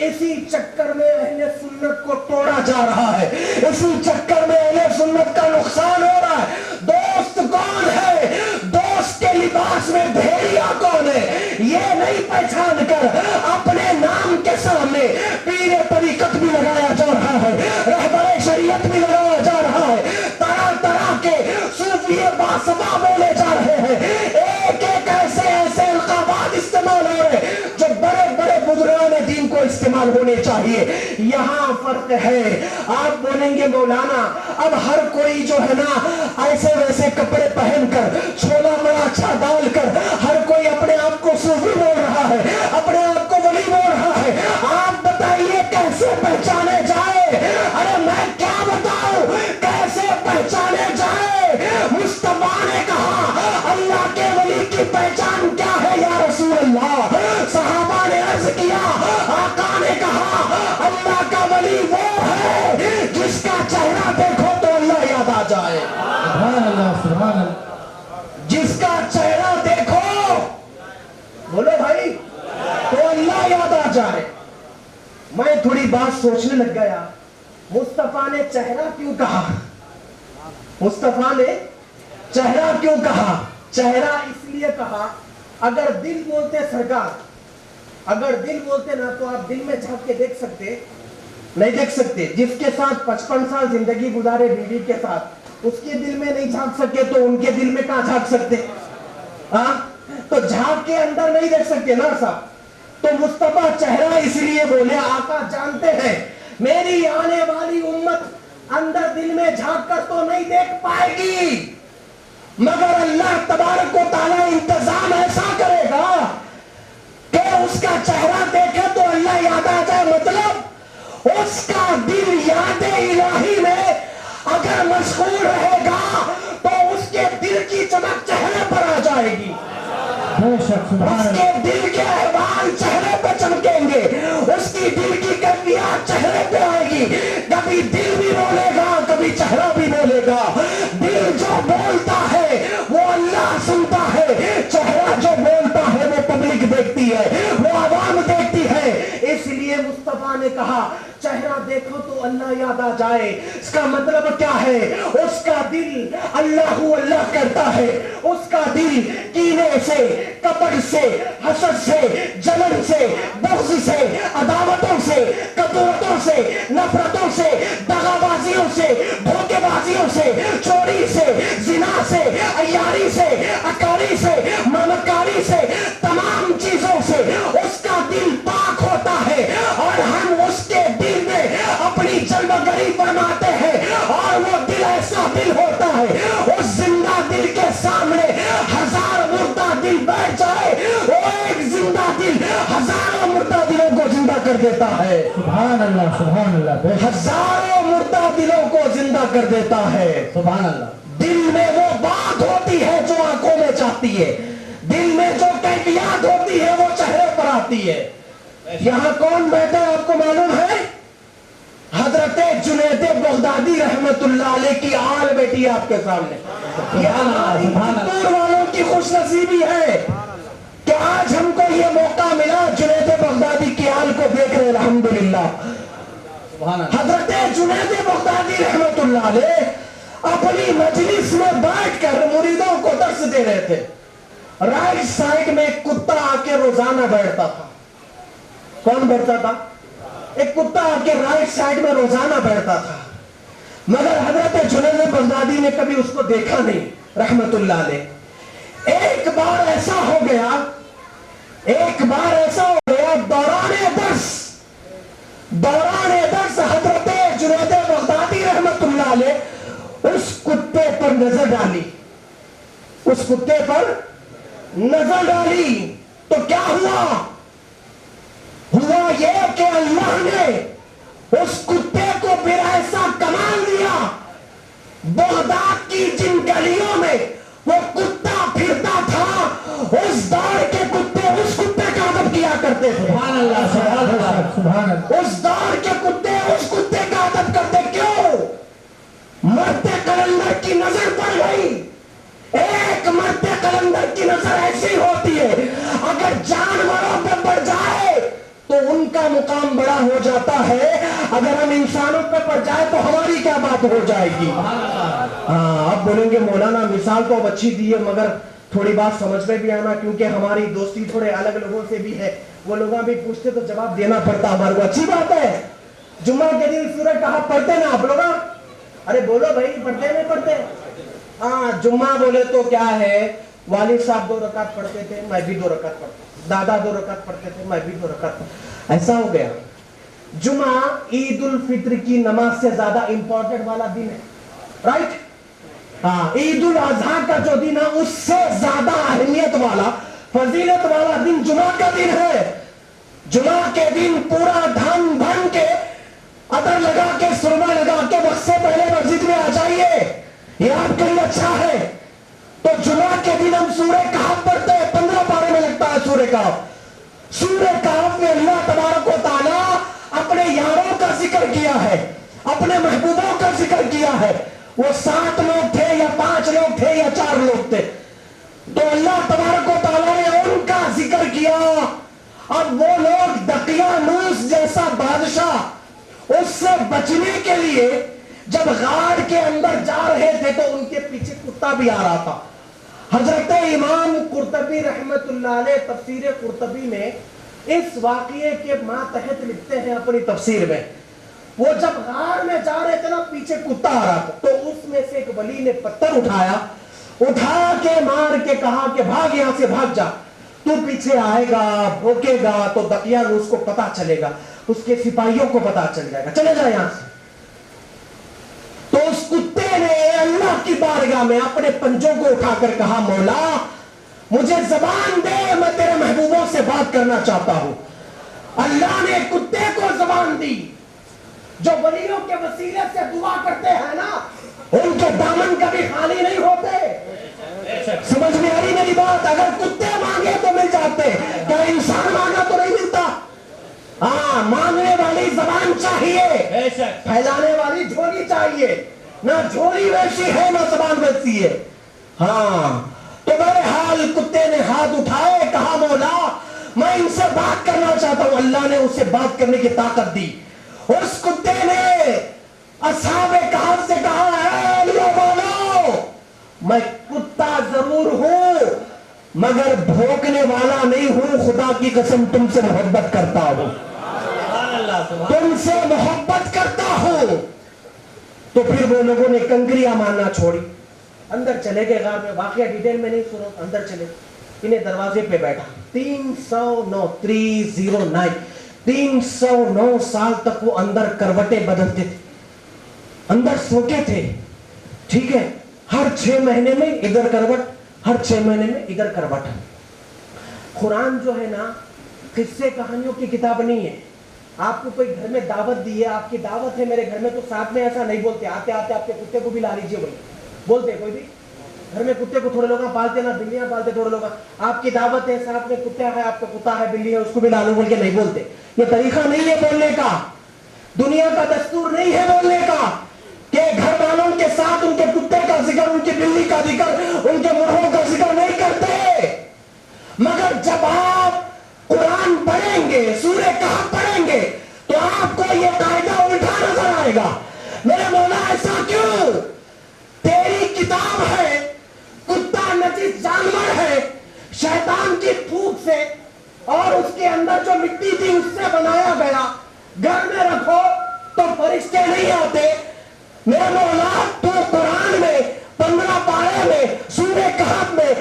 Speaker 1: اسی چکر میں اہل سنت کو توڑا جا رہا ہے، اسی چکر میں اہل سنت کا نقصان ہو رہا ہے. دوست کون ہے؟ دوست کے لباس میں بھیڑیا کون ہے یہ نہیں پہچان کر اپنے نام کے سامنے پیر طریقت بھی لگایا جا رہا ہے، رہبر شریعت بھی لگایا جا رہا ہے، طرح طرح کے صوفی باسبا بولے جا رہے ہیں. ایک ایک ایسے القابات استعمال ہو رہے جو بڑے بڑے بزرگان دین کو استعمال ہونے چاہیے. یہاں فرق ہے. آپ بولیں گے مولانا اب ہر کوئی جو ہے نا ایسے ویسے کپڑے پہن کر چھولا بڑا اچھا ڈال کر ہر کوئی اپنے آپ کو صوفی بول رہا ہے، اپنے آپ کو ولی بول رہا ہے. آپ بتائیے کیسے پہچانے جائے؟ ارے میں کیا بتاؤں کیسے پہچانے جائے؟ مصطفیٰ نے کہا اللہ کے ولی کی پہچان کیا ہے یا رسول اللہ؟ صحابہ نے عرض کیا، آقا نے کہا اللہ کا ولی وہ ہے جس کا چہرہ دیکھو تو اللہ یاد آ جائے.
Speaker 2: سبحان اللہ. سبحان اللہ.
Speaker 1: جس کا چہرہ دیکھو، بولو بھائی، تو اللہ یاد آ جائے. میں تھوڑی بات سوچنے لگ گیا، مصطفیٰ نے چہرہ کیوں کہا؟ مصطفیٰ نے چہرہ کیوں کہا؟ چہرہ اس لیے کہا اگر دل بولتے سرکار، اگر دل بولتے نا تو آپ دل میں جھانک کے دیکھ سکتے نہیں دیکھ سکتے. جس کے ساتھ 55 سال زندگی گزارے بیوی کے ساتھ، اس کے دل میں نہیں جھانک سکے تو ان کے دل میں کہاں جھانک سکتے؟ ہاں تو جھانک کے اندر نہیں دیکھ سکتے نا صاحب. تو مصطفیٰ چہرہ اس لیے بولے آقا جانتے ہیں میری آنے والی امت اندر دل میں جھانک کر تو نہیں دیکھ پائے گی، مگر اللہ تبارک و تعالیٰ انتظام ایسا کرے گا کہ اس کا چہرہ دیکھے تو اللہ یاد آ جائے. مطلب اس کا دل یاد الہی میں اگر مشغول رہے گا تو اس کے دل کی چمک چہرے پر آ جائے گی، اس کے دل کے احوال چہرے پہ چمکیں گے، اس کی دل کی کیفیات چہرے پہ آئے گی. کبھی دل بھی بولے گا، کبھی چہرہ بھی بولے گا. دل جو بولتا ہے وہ اللہ سنتا ہے، چہرہ جو بولتا ہے وہ پبلک دیکھتی ہے، وہ عوام دیکھتی ہے. اس لیے مصطفیٰ نے کہا چہرہ دیکھو تو اللہ یاد آ جائے. اس کا مطلب کیا ہے؟ اس کا دل اللہ کرتا ہے. اس کا دل کینے سے، کپٹ سے، حسد سے، جلن سے، بغض سے، عداوتوں سے، کدورتوں سے، نفرتوں سے، دغا بازیوں سے، دھوکے بازیوں سے، چوری سے، زنا سے، عیاری سے، اکاری سے، ممکاری سے، تمام چیزوں سے اس کا دل پاک ہوتا ہے. اور ہم اس کے دل میں اپنی جلوہ گری فرماتے ہیں اور وہ دل ایسا دل ہوتا ہے اس زندہ دل کے سامنے ہزار مردہ دل بیٹھ جائے وہ ایک زندہ دل ہزاروں مردہ دلوں کو زندہ کر دیتا ہے.
Speaker 2: سبحان اللہ
Speaker 1: ہزاروں مردہ دلوں کو زندہ کر دیتا ہے.
Speaker 2: سبحان اللہ.
Speaker 1: دل میں وہ بات ہوتی ہے جو آنکھوں میں چاہتی ہے. دل میں جو کیفیت ہوتی ہے وہ چہرے پر آتی ہے. یہاں کون بیٹھا آپ کو معلوم ہے؟ حضرت جنید بغدادی رحمت اللہ علیہ کی آل بیٹی آپ کے سامنے. یہ ہماری پتور والوں کی خوش نصیبی ہے کہ آج ہم کو یہ موقع ملا جنید بغدادی کی آل کو دیکھ رہے. الحمدللہ. حضرت جنید بغدادی رحمت اللہ علیہ اپنی مجلس میں بیٹھ کر مریدوں کو درس دے رہے تھے. رائٹ سائڈ میں ایک کتا آ کے روزانہ بیٹھتا تھا. کون بیٹھتا تھا؟ ایک کتا آ کے رائٹ سائڈ میں روزانہ بیٹھتا تھا. مگر حضرت جنید بغدادی نے کبھی اس کو دیکھا نہیں رحمت اللہ علیہ. ایک بار ایسا ہو گیا دوران درس حضرت جنید بغدادی رحمت اللہ علیہ اس کتے پر نظر ڈالی تو کیا ہوا یہ کہ اللہ نے اس کتے کو پھر ایسا کمال دیا. بغداد کی جن گلیوں میں وہ کتا پھرتا تھا اس دور کے کتے اس کتے کا ادب کیا کرتے تھے.
Speaker 2: سبحان اللہ.
Speaker 1: اس دور کے کتے اس کتے کا ادب کرتے. کیوں؟ مرتے قلندر کی نظر پڑ گئی. ایک مرتے قلندر کی نظر ایسی ہوتی ہے اگر جانوروں پہ پڑ جائے تو ان کا مقام بڑا ہو جاتا ہے. اگر ہم انسانوں پہ پڑ جائے تو ہماری کیا بات ہو جائے گی. اب بولیں گے مولانا مثال تو اب اچھی دی ہے مگر تھوڑی بات سمجھ میں بھی آنا کیونکہ ہماری دوستی تھوڑے الگ لوگوں سے بھی ہے. وہ لوگ بھی پوچھتے تو جواب دینا پڑتا ہمارے کو. اچھی بات ہے. جمعہ کے دن سورہ کہف پڑھتے نا آپ لوگ؟ ارے بولو بھائی پڑھتے نہیں پڑھتے؟ ہاں جمعہ بولے تو کیا ہے والد صاحب 2 رکعت پڑھتے تھے میں بھی 2 رکعت پڑھتا. دادا 2 رکعت پڑھتے تھے میں بھی 2 رکعت. ایسا ہو گیا جمعہ عید الفطر کی نماز سے زیادہ امپورٹنٹ والا دن ہے. رائٹ؟ ہاں عید الاضحیٰ کا جو دن ہے اس سے زیادہ اہمیت والا فضیلت والا دن جمعہ کا دن ہے. جمعہ کے دن پورا دھن بھن کے عطر لگا کے سرما لگا کے وقت سے پہلے مسجد میں آ جائیے. یہ آپ کے لیے اچھا ہے. تو جمعہ کے دن ہم سورہ کہف پڑھتے ہیں. 15 پارے میں لگتا ہے سورہ کہف. سورہ کہف میں اللہ تبارک و تعالی اپنے یاروں کا ذکر کیا ہے اپنے محبوبوں کا ذکر کیا ہے. وہ 7 لوگ تھے یا 5 لوگ تھے یا 4 لوگ تھے تو اللہ تبارک و تعالی نے ان کا ذکر کیا. اب وہ لوگ دقیانوس جیسا بادشاہ اس سے بچنے کے لیے جب غار کے اندر جا رہے تھے تو ان کے پیچھے کتا بھی آ رہا تھا. حضرت امام قرطبی رحمت اللہ علیہ تفسیر قرطبی میں اس واقعے کے ماتحت لکھتے ہیں اپنی تفسیر میں. وہ جب غار میں جا رہے تھے نا پیچھے کتا آ رہا تھا تو اس میں سے ایک ولی نے پتھر اٹھا کے مار کے کہا کہ بھاگ یہاں سے بھاگ جا. تو پیچھے آئے گا بھوکے گا تو دقیانوس کو پتا چلے گا اس کے سپاہیوں کو پتا چل جائے گا. چلے جا یہاں سے. تو اس کتے نے اللہ کی بارگاہ میں اپنے پنجوں کو اٹھا کر کہا مولا مجھے زبان دے میں تیرے محبوبوں سے بات کرنا چاہتا ہوں. اللہ نے کتے کو زبان دی. جو ولیوں کے وسیلے سے دعا کرتے ہیں نا ان کے دامن کبھی خالی نہیں ہوتے. سمجھ میں آ رہی میری بات؟ اگر کتے مانگے تو مل جاتے کیا انسان مانگا تو نہیں ملتا. ہاں مانگنے والی زبان چاہیے پھیلانے والی جھولی چاہیے. نہ جھولی ویسی ہے نہ زبان ویسی ہے. ہاں تو بہرحال کتے نے ہاتھ اٹھائے کہا مولا میں ان سے بات کرنا چاہتا ہوں. اللہ نے اسے بات کرنے کی طاقت دی. اس کتے نے اصحاب کہف سے کہا ہے لوگوں میں کتا ضرور ہوں مگر بھونکنے والا نہیں ہوں. خدا کی قسم تم سے محبت کرتا ہوں, تم سے محبت کرتا ہوں. تو پھر وہ لوگوں نے کنکریاں مارنا چھوڑی, اندر چلے گئے غار میں. واقعہ ڈیٹیل میں نہیں سنو, اندر چلے. انہیں دروازے پہ بیٹھا. 309 سال تک وہ اندر کروٹیں بدلتے تھے, اندر سوتے تھے. ٹھیک ہے, ہر 6 مہینے میں ادھر کروٹ, ہر 6 مہینے میں ادھر کروٹ. قرآن جو ہے نا قصے کہانیوں کی کتاب نہیں ہے. آپ کو کوئی گھر میں دعوت دی ہے, آپ کی دعوت ہے میرے گھر میں, تو ساتھ میں ایسا نہیں بولتے آتے آتے آپ کے کتے کو بھی لا لیجیے. بھائی بولتے کوئی بھی گھر میں کتے کو تھوڑے لوگ پالتے نا, بلیاں پالتے تھوڑے لوگ. آپ کی دعوت ہے, ساتھ میں کتا ہے, آپ کا کتا ہے, بلی ہے, اس کو بھی لا لوں بول کے نہیں بولتے. یہ طریقہ نہیں ہے بولنے کا, دنیا کا دستور نہیں ہے بولنے کا کہ گھر والوں کے ساتھ ان کے کتے کا ذکر, ان کی بلی کا ذکر, ان کے مرغوں کا ذکر نہیں کرتے. مگر جب آپ قرآن پڑھیں گے, سورہ کہف پڑھیں گے, تو آپ کو یہ قاعدہ الٹا نظر آئے گا. میرے مولا ایسا کیوں؟ تیری کتاب ہے, کتا نجس جانور ہے, شیطان کی پھوک سے اور اس کے اندر جو مٹی تھی اس سے بنایا گیا. گھر میں رکھو تو فرشتے نہیں آتے. میرے مولا تو قرآن میں 15 پارے میں سورہ کہف میں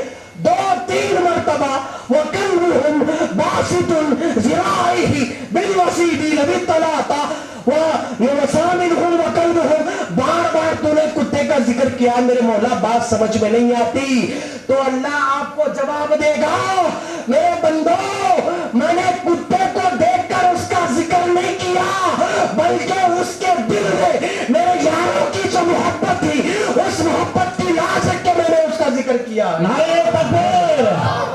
Speaker 1: 2-3 مرتبہ وَكَلْبُهُمْ بَاسِطٌ ذِرَاعِهِ بِالْوَصِيدِ لَوِ اطَّلَعْتَ وَيَمَسَامِنْهُمْ وَكَلْبُهُمْ بار تو نے کتے کا ذکر کیا. میرے مولا بات سمجھ میں نہیں آتی تو اللہ آپ کو جواب دے گا. میرے بندو میں نے کتے کو دیکھ کر اس کا ذکر نہیں کیا, بلکہ اس کے دل میں میرے یاروں کی جو محبت تھی اس محبت کی لاج رکھ کے میں نے اس کا ذکر کیا.
Speaker 3: نعرہ تکبیر,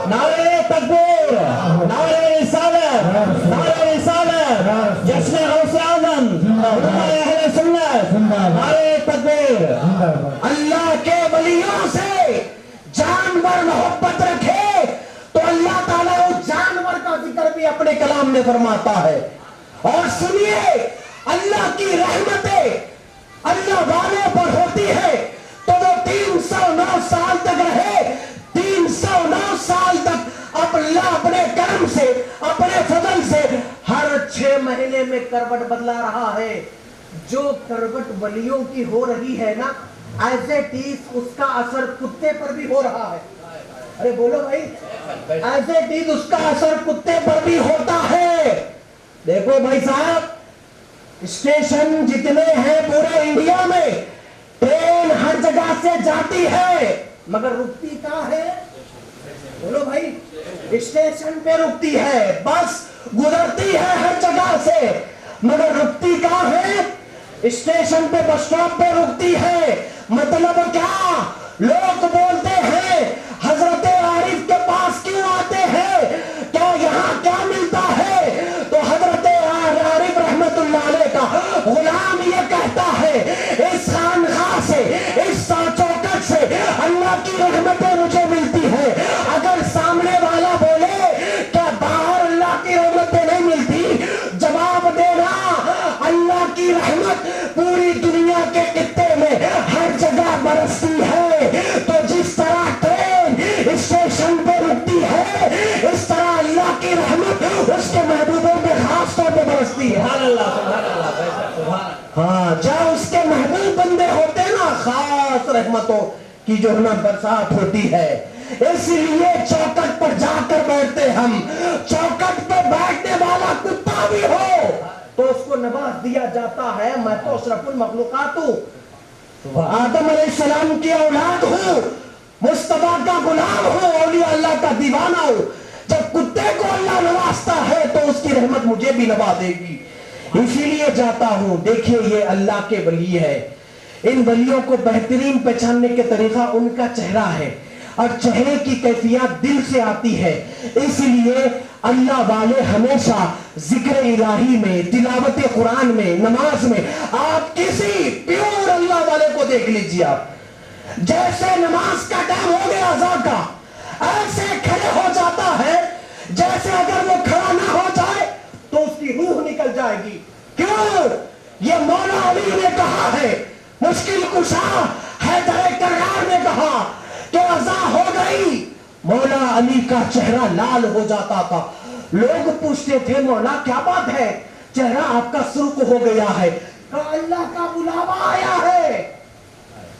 Speaker 3: نعرہ تکبیر, نعرہ رسالت, نعرہ رسالت, جشن غوث اعظم, علماء اہل سنت, نعرہ تکبیر.
Speaker 1: اللہ کے ولیوں سے جانور محبت رکھے تو اللہ تعالیٰ اس جانور کا ذکر بھی اپنے کلام میں فرماتا ہے. اور سنیے, اللہ کی رحمتیں اللہ والوں پر ہوتی ہے تو وہ 309 سال تک رہے. 309 سال تک اب اللہ اپنے کرم سے, اپنے فضل سے ہر 6 مہینے میں کروٹ بدلا رہا ہے. جو کروٹ ولیوں کی ہو رہی ہے نا, ایز اٹ از اس کا اثر کتے پر بھی ہو رہا ہے. ارے بولو بھائی, ایز اٹ از اس کا اثر کتے پر بھی ہوتا ہے. دیکھو بھائی صاحب, اسٹیشن جتنے ہیں پورے انڈیا میں, ٹرین ہر جگہ سے جاتی ہے مگر رکتی کہاں ہے؟ بولو بھائی, اسٹیشن پہ رکتی ہے, بس گزرتی ہے ہر جگہ سے مگر رکتی کہاں ہے؟ اسٹیشن پہ, بس اسٹاپ پہ رکتی ہے. مطلب کیا؟ لوگ بولتے ہیں حضرت عارف کے پاس کیوں آتے ہیں, کیا یہاں کیا ملتا ہے؟ تو حضرت عارف رحمت اللہ علیہ کا غلام یہ کہتا ہے اس خانقاہ سے, اس چوکٹ سے اللہ کی رحمتیں مجھے ملتی ہے. اگر سامنے والا بولے کہ باہر اللہ کی رحمتیں نہیں ملتی, جواب دینا اللہ کی رحمت پوری دنیا کے خطے میں ہر جگہ برستی ہے. تو جس طرح ٹرین اسٹیشن پہ رکتی ہے, اس طرح اللہ کی رحمت اس کے محبوبوں پہ خاص طور پہ برستی ہے. ہاں, جہاں اس کے محبوب بندے ہوتے ہیں نا, خاص رحمتوں کی جو نا برسات ہوتی ہے. اس لیے چوکٹ پر جا کر بیٹھتے ہم. چوکٹ پہ بیٹھنے والا کتا بھی ہو تو اس کو نواز دیا جاتا ہے. میں تو اشرف المخلوقات ہوں, آدم علیہ السلام کی اولاد ہوں, مصطفیٰ کا غلام ہوں, اولیاء اللہ کا دیوانہ ہوں. جب کتے کو اللہ نوازتا ہے تو اس کی رحمت مجھے بھی نوازے گی, اسی لیے جاتا ہوں. دیکھیے یہ اللہ کے ولی ہے. ان ولیوں کو بہترین پہچاننے کے طریقہ ان کا چہرہ ہے, اور چہرے کی کیفیت دل سے آتی ہے. اس لیے اللہ والے ہمیشہ ذکر الہی میں, تلاوت قرآن میں, نماز میں, آپ کسی پیور اللہ والے کو دیکھ لیجیے. آپ جیسے نماز کا ٹائم ہو گیا اذان کا, ایسے کھڑے ہو جاتا ہے جیسے اگر وہ کی روح نکل جائے گی. کیوں؟ یہ مولا علی نے کہا ہے. مشکل کشا حیدر کرار نے کہا کہ ازا ہو گئی. مولا علی کا چہرہ لال ہو جاتا تھا. لوگ پوچھتے تھے مولا کیا بات ہے, چہرہ آپ کا سرخ ہو گیا ہے. کہا اللہ کا بلاوا آیا ہے.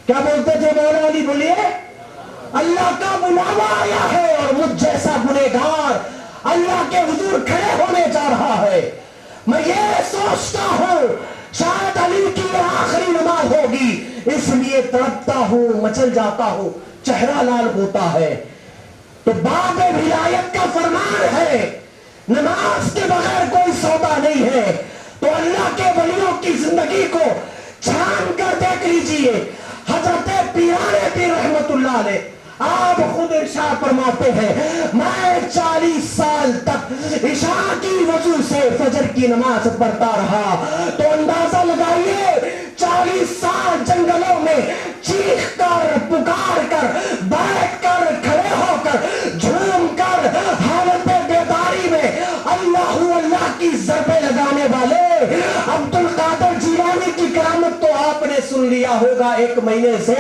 Speaker 1: کیا بولتے تھے مولا علی؟ بولیے اللہ کا بلاوا آیا ہے اور مجھ جیسا گنہگار اللہ کے حضور کھڑے ہونے جا رہا ہے. میں یہ سوچتا ہوں شاید علی کی آخری نماز ہوگی, اس لیے تڑپتا ہوں, مچل جاتا ہوں, چہرہ لال ہوتا ہے. تو باب ولایت کا فرمان ہے نماز کے بغیر کوئی سودا نہیں ہے. تو اللہ کے ولیوں کی زندگی کو چھان کر دیکھ لیجئے. حضرت پیران پیر رحمت اللہ علیہ آپ خود ارشاد فرماتے ہیں میں 40 سال تک عشاء کی وضو سے فجر کی نماز پڑھتا رہا. تو اندازہ لگائیے 40 سال جنگلوں میں چیخ کر, پکار کر, بیٹھ کر, کھڑے ہو کر, جھوم کر, حالت بیداری میں اللہ کی ضربیں لگانے والے عبد القادر جیلانی کی کرامت تو آپ نے سن لیا ہوگا 1 مہینے سے.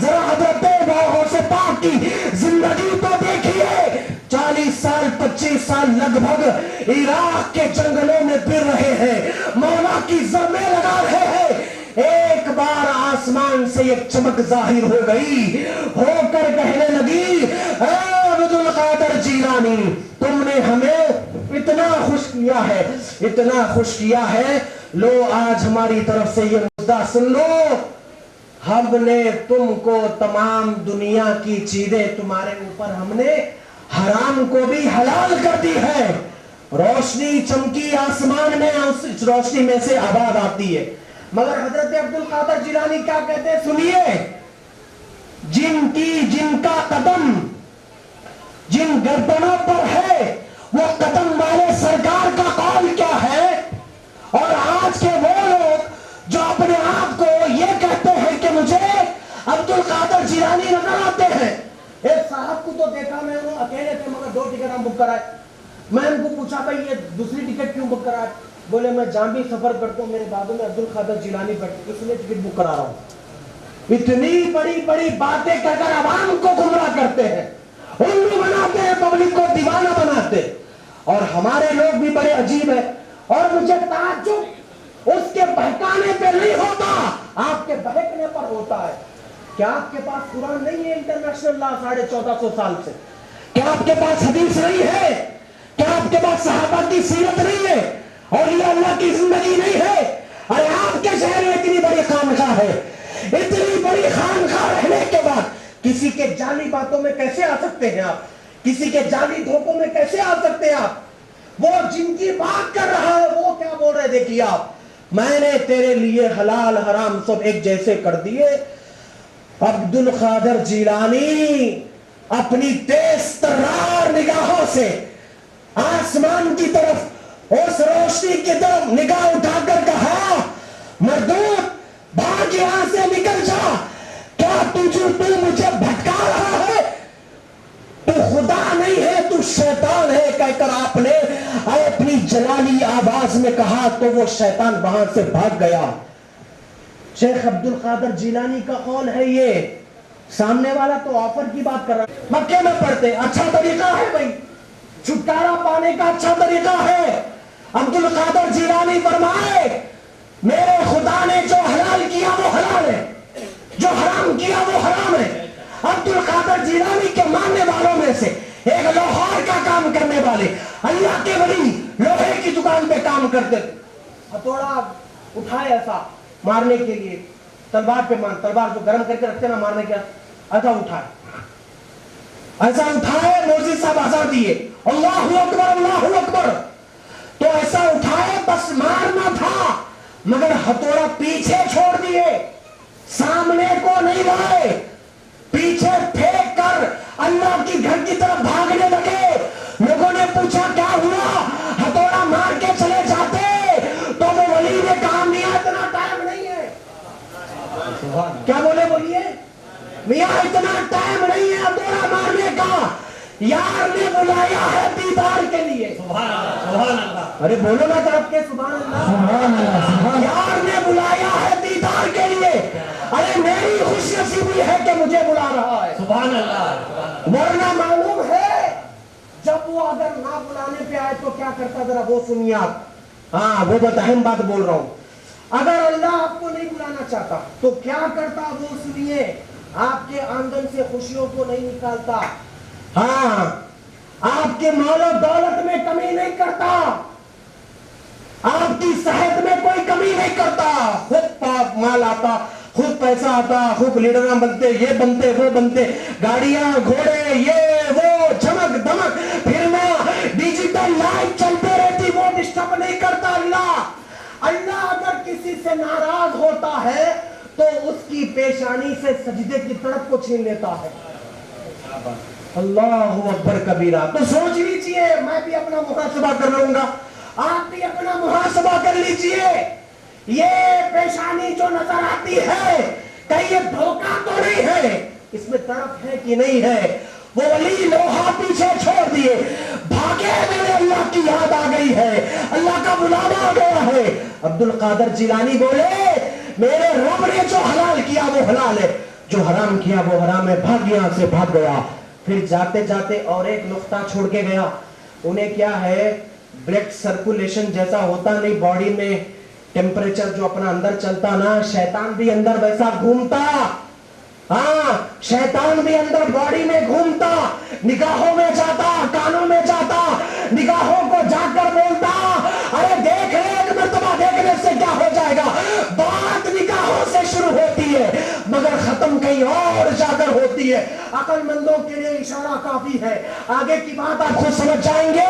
Speaker 1: ذرا حضرت غوث پاک کی زندگی تو دیکھیے. 40 سال 25 سال لگ بھگ عراق کے جنگلوں میں پھر رہے ہیں, مولا کی ضربیں لگا رہے ہیں. ایک بار آسمان سے ایک چمک ظاہر ہو گئی, ہو کر کہنے لگی اے عبد القادر جیلانی تم نے ہمیں اتنا خوش کیا ہے, اتنا خوش کیا ہے, لو آج ہماری طرف سے یہ مدعا سن لو. ہم نے تم کو تمام دنیا کی چیزیں تمہارے اوپر ہم نے حرام کو بھی حلال کر دی ہے. روشنی چمکی آسمان میں, اس روشنی میں سے آواز آتی ہے. مگر حضرت عبد القادر جیلانی کیا کہتے ہیں سنیے. جن کا قدم جن گردنوں پر ہے وہ قدم والے سرکار کا قول کیا ہے. اور آج کے وہ لوگ جو اپنے آپ کو یہ کہتے ہیں کہ مجھے عبد القادر جیلانی نظر آتے ہیں. ایک صاحب کو تو دیکھا میں, وہ اکیلے تھے مگر 2 ٹکٹ ہم بک کرائے. میں ان کو پوچھا بھائی یہ دوسری ٹکٹ کیوں بک کرائے؟ بولے میں جہاں بھی سفر کرتا ہوں میرے بازو میں عبد القادر جیلانی بیٹھتے اس لیے ٹکٹ بک کرا رہا ہوں. اتنی بڑی بڑی باتیں کہہ کر عوام کو گمراہ کرتے ہیں, الو بناتے ہیں, پبلک کو دیوانہ بناتے. اور ہمارے لوگ بھی بڑے عجیب ہیں. اور مجھے تعجب اس کے بہکانے پہ نہیں ہوتا, آپ کے بہکنے پر ہوتا ہے. کیا آپ کے پاس قرآن نہیں ہے انٹرنیشنل لا 1450 سال سے؟ کیا آپ کے پاس حدیث نہیں ہے؟ کیا آپ کے پاس صحابہ کی سیرت نہیں ہے؟ اولیاء اللہ کی زندگی نہیں ہے؟ ارے آپ کے شہر میں اتنی بڑی خانقاہ ہے, اتنی بڑی خانقاہ رہنے کے بعد کسی کے جعلی باتوں میں کیسے آ سکتے ہیں آپ؟ کسی کے جعلی دھوکوں میں کیسے آ سکتے ہیں آپ؟ وہ جن کی بات کر رہا ہے وہ کیا بول رہے دیکھیے آپ. میں نے تیرے لیے حلال حرام سب ایک جیسے کر دیے. عبد القادر جیلانی اپنی تیز ترار نگاہوں سے آسمان کی طرف اس روشنی کی طرف نگاہ اٹھا کر کہا مردود بھاگ یہاں سے نکل جا. کیا تو مجھے بھٹکا رہا ہے؟ تو خدا نہیں ہے, تو شیطان ہے کہہ کر آپ نے اپنی جلالی آواز میں کہا تو وہ شیطان وہاں سے بھاگ گیا. شیخ عبد القادر جیلانی کا قول ہے یہ. سامنے والا تو آفر کی بات کر رہا ہے. مکے میں پڑھتے اچھا طریقہ ہے بھائی, چھٹکارا پانے کا اچھا طریقہ ہے. عبد القادر جیلانی فرمائے میرے خدا نے جو حلال کیا وہ حلال ہے, جو حرام کیا وہ حرام ہے. عبد القادر جیلانی کے ماننے والوں میں سے ایک لوہار کا کام کرنے والے اللہ کے ولی لوہے کی دکان پہ کام کرتے تھے. ہتھوڑا اٹھائے ایسا مارنے کے لیے, تلوار پہ مان, تلوار جو گرم کر کے رکھتے نا مارنے کے, ایسا اٹھائے مولوی صاحب آزاد دیے اللہ اکبر اللہ اکبر. تو ایسا اٹھائے بس مارنا تھا مگر ہتھوڑا پیچھے چھوڑ دیے, سامنے کو نہیں لائے, پیچھے پھینک کر اللہ کی گھر کی طرف بھاگنے لگے. لوگوں نے پوچھا کیا ہوا؟ ہتھوڑا مار کے چلے جاتے. تو وہ ولی نے کہا میاں اتنا ٹائم نہیں ہے. کیا بولے بولیے؟ میاں اتنا ٹائم نہیں ہے ہتھوڑا مارنے کا. یار نے بلایا ہے دیدار کے لیے.
Speaker 3: سبحان اللہ سبحان اللہ.
Speaker 1: ارے بولو نا کہ آپ کے سبحان اللہ.
Speaker 2: سبحان اللہ سبحان
Speaker 1: یار نے بلایا ہے دیدار کے لیے. ارے میری خوش نصیبی ہے کہ مجھے بلا رہا ہے.
Speaker 3: سبحان اللہ.
Speaker 1: ورنہ معلوم ہے جب وہ اگر نہ بلانے پہ آئے تو کیا کرتا, ذرا وہ سنیے آپ. ہاں وہ بہت اہم بات بول رہا ہوں. اگر اللہ آپ کو نہیں بلانا چاہتا تو کیا کرتا وہ سنیے. آپ کے آمدن سے خوشیوں کو نہیں نکالتا. ہاں آپ کے مال و دولت میں کمی نہیں کرتا. آپ کی صحت میں کوئی کمی نہیں کرتا. خود مال آتا, خود پیسہ آتا, خوب لیڈراں بنتے, یہ بنتے وہ بنتے, گاڑیاں گھوڑے یہ وہ, چمک دمک, پھرنا, ڈیجیٹل لائف چلتے رہتی, وہ ڈسٹرب نہیں کرتا اللہ. اللہ اگر کسی سے ناراض ہوتا ہے تو اس کی پیشانی سے سجدے کی تڑپ کو چھین لیتا ہے. اللہ اکبر کبیرہ. تو سوچ لیجئے, میں بھی اپنا محاسبہ کر لوں گا, آپ بھی اپنا محاسبہ کر لیجئے. یہ پیشانی جو نظر آتی ہے کہیں یہ دھوکہ تو نہیں ہے, اس میں تڑپ ہے کہ نہیں ہے. وہ ولی لوہا پیچھے چھوڑ دیے, بھاگے, میرے اللہ کی یاد آ گئی ہے, اللہ کا بلاوا آ گیا ہے. عبد القادر جیلانی بولے میرے رب نے جو حلال کیا وہ حلال ہے, جو حرام کیا وہ حرام ہے. بھاگ یہاں سے, بھاگ گیا. پھر جاتے جاتے اور ایک نقطہ چھوڑ کے گیا. انہیں کیا ہے, بلڈ سرکولیشن جیسا ہوتا نہیں باڈی میں, ٹیمپریچر جو اپنا اندر چلتا نا, شیطان بھی اندر ویسا گھومتا. ہاں شیطان بھی اندر باڈی میں گھومتا, نگاہوں میں جاتا, کانوں میں جاتا, نگاہوں کو جا کر بولتا ارے دیکھ لے, ایک مرتبہ دیکھنے سے کیا ہو جائے گا. بات نگاہوں سے شروع ہوتی ہے مگر ختم کہیں اور جا کر ہوتی ہے. عقل مندوں کے لیے اشارہ کافی ہے, آگے کی بات آپ خود سمجھ جائیں گے.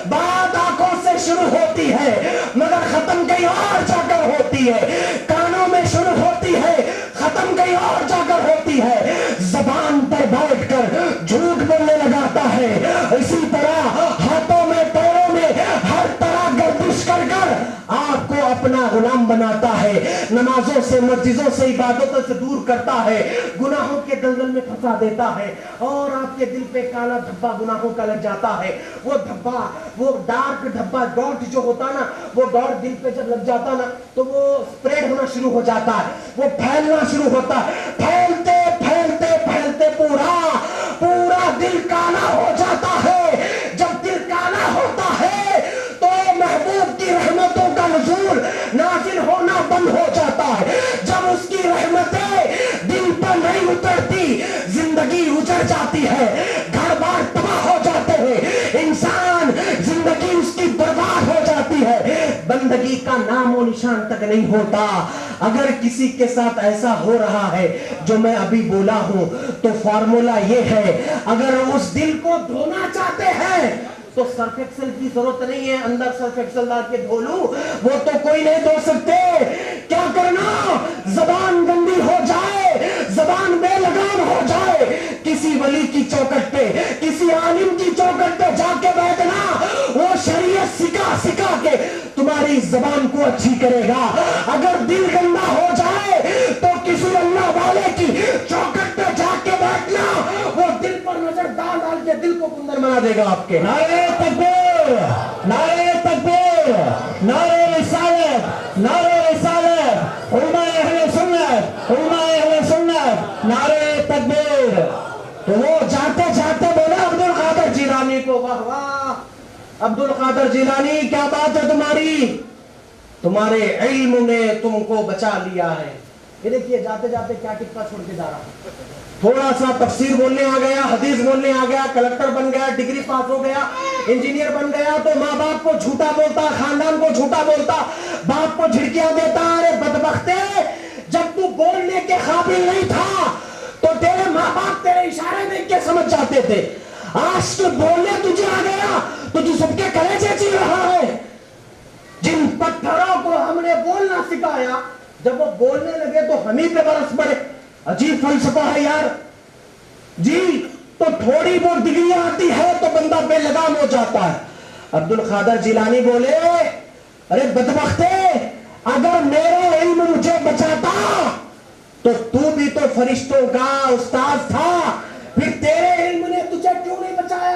Speaker 1: بات آنکھوں سے شروع ہوتی ہے مگر ختم کہیں اور جا کر ہوتی ہے. کانوں میں شروع ہوتی ہے, ختم کہیں اور جا کر ہوتی ہے. زبان پر بیٹھ کر جھوٹ بولنے لگاتا ہے, اسی طرح ہاتھوں میں پیروں میں ہر طرح گردش کر کر آپ کو اپنا غلام بناتا ہے. نمازوں سے, مسجدوں سے, عبادتوں سے دور کرتا ہے, گناہوں کے دلدل میں پھنسا دیتا ہے, اور آپ کے دل پہ کالا دھبا گناہوں کا لگ جاتا ہے. وہ دھبا, وہ ڈارک دھبا, ڈاٹ جو ہوتا نا, وہ ڈاٹ دل پہ جب لگ جاتا نا تو وہ اسپریڈ ہونا شروع ہو جاتا ہے, وہ پھیلنا شروع ہوتا ہے. پھیلتے پھیلتے پھیلتے پورا پورا دل کالا ہو جاتا ہے. جب دل کالا ہوتا ہے تو محبوب کی رحمتوں کا نزول نازل ہونا بند ہو جاتا ہے. جب اس کی رحمتیں دل پر نہیں اترتی, زندگی اجڑ جاتی ہے, گھر بار تباہ ہو جاتے ہیں, انسان زندگی اس کی برباد ہو جاتی ہے, بندگی کا نام و نشان تک نہیں ہوتا. اگر کسی کے ساتھ ایسا ہو رہا ہے جو میں ابھی بولا ہوں تو فارمولا یہ ہے, اگر اس دل کو دھونا چاہتے ہیں تو سرف ایکسل کی ضرورت نہیں ہے, اندر سرف ایکسل ڈال کے دھو لوں, وہ تو کوئی نہیں دھو سکتے. کیا کرنا, زبان گندی ہو جائے, زبان بے لگام ہو جائے, کسی ولی کی چوکٹ پہ, کسی عالم کی چوکٹ پہ جا کے بیٹھنا, وہ شریعت سکھا سکھا کے تمہاری زبان کو اچھی کرے گا. اگر دل گندا ہو جائے تو کسی اللہ والے کی چوکٹ پہ جا کے بیٹھنا, وہ دل پر نظر ڈال ڈال کے دل کو کندر بنا دے گا آپ کے.
Speaker 3: نعرہ تکبیر, نعرہ تکبیر, نعرہ رسالت, نعرہ رسالت, علماء اہل سنت, علماء اہل سنت, نعرہ تکبیر.
Speaker 1: تو وہ جاتے جاتے بولا عبد القادر جیلانی کو, واہ واہ عبد القادر جیلانی کیا بات ہے تمہاری, تمہارے علم نے تم کو بچا لیا ہے. یہ دیکھیے جاتے جاتے کیا ٹپا چھوڑ کے جا رہا ہے. تھوڑا سا تفسیر بولنے آ گیا, حدیث بولنے آ گیا, کلکٹر بن گیا, ڈگری پاس ہو گیا, انجینئر بن گیا, تو ماں باپ کو جھوٹا بولتا, خاندان کو جھوٹا بولتا, باپ کو جھڑکیاں دیتا. ارے بدبختے, جب تو بولنے کے قابل نہیں تھا تو تیرے ماں باپ تیرے اشارے دیکھ کے سمجھ جاتے تھے. آج تو بولنے تجھے آ گیا تو تو سب کے کلیجے چل رہا ہے. جن پتھروں کو ہم نے بولنا سکھایا, جب وہ بولنے لگے تو ہم ہی پہ برس پڑے. عجیب فلسفہ ہے یار جی. تو تھوڑی بہت ڈگریاں آتی ہے تو بندہ بے لگام ہو جاتا ہے. عبد القادر جیلانی بولے ارے بدبختے, اگر میرا علم مجھے بچاتا تو بھی تو فرشتوں کا استاد تھا, پھر تیرے علم نے تجھے کیوں نہیں بچایا.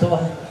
Speaker 3: سبحان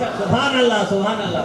Speaker 3: سبحان اللہ سبحان اللہ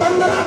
Speaker 4: 15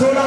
Speaker 4: 16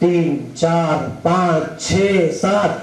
Speaker 4: 3, 4, 5, 6, 7,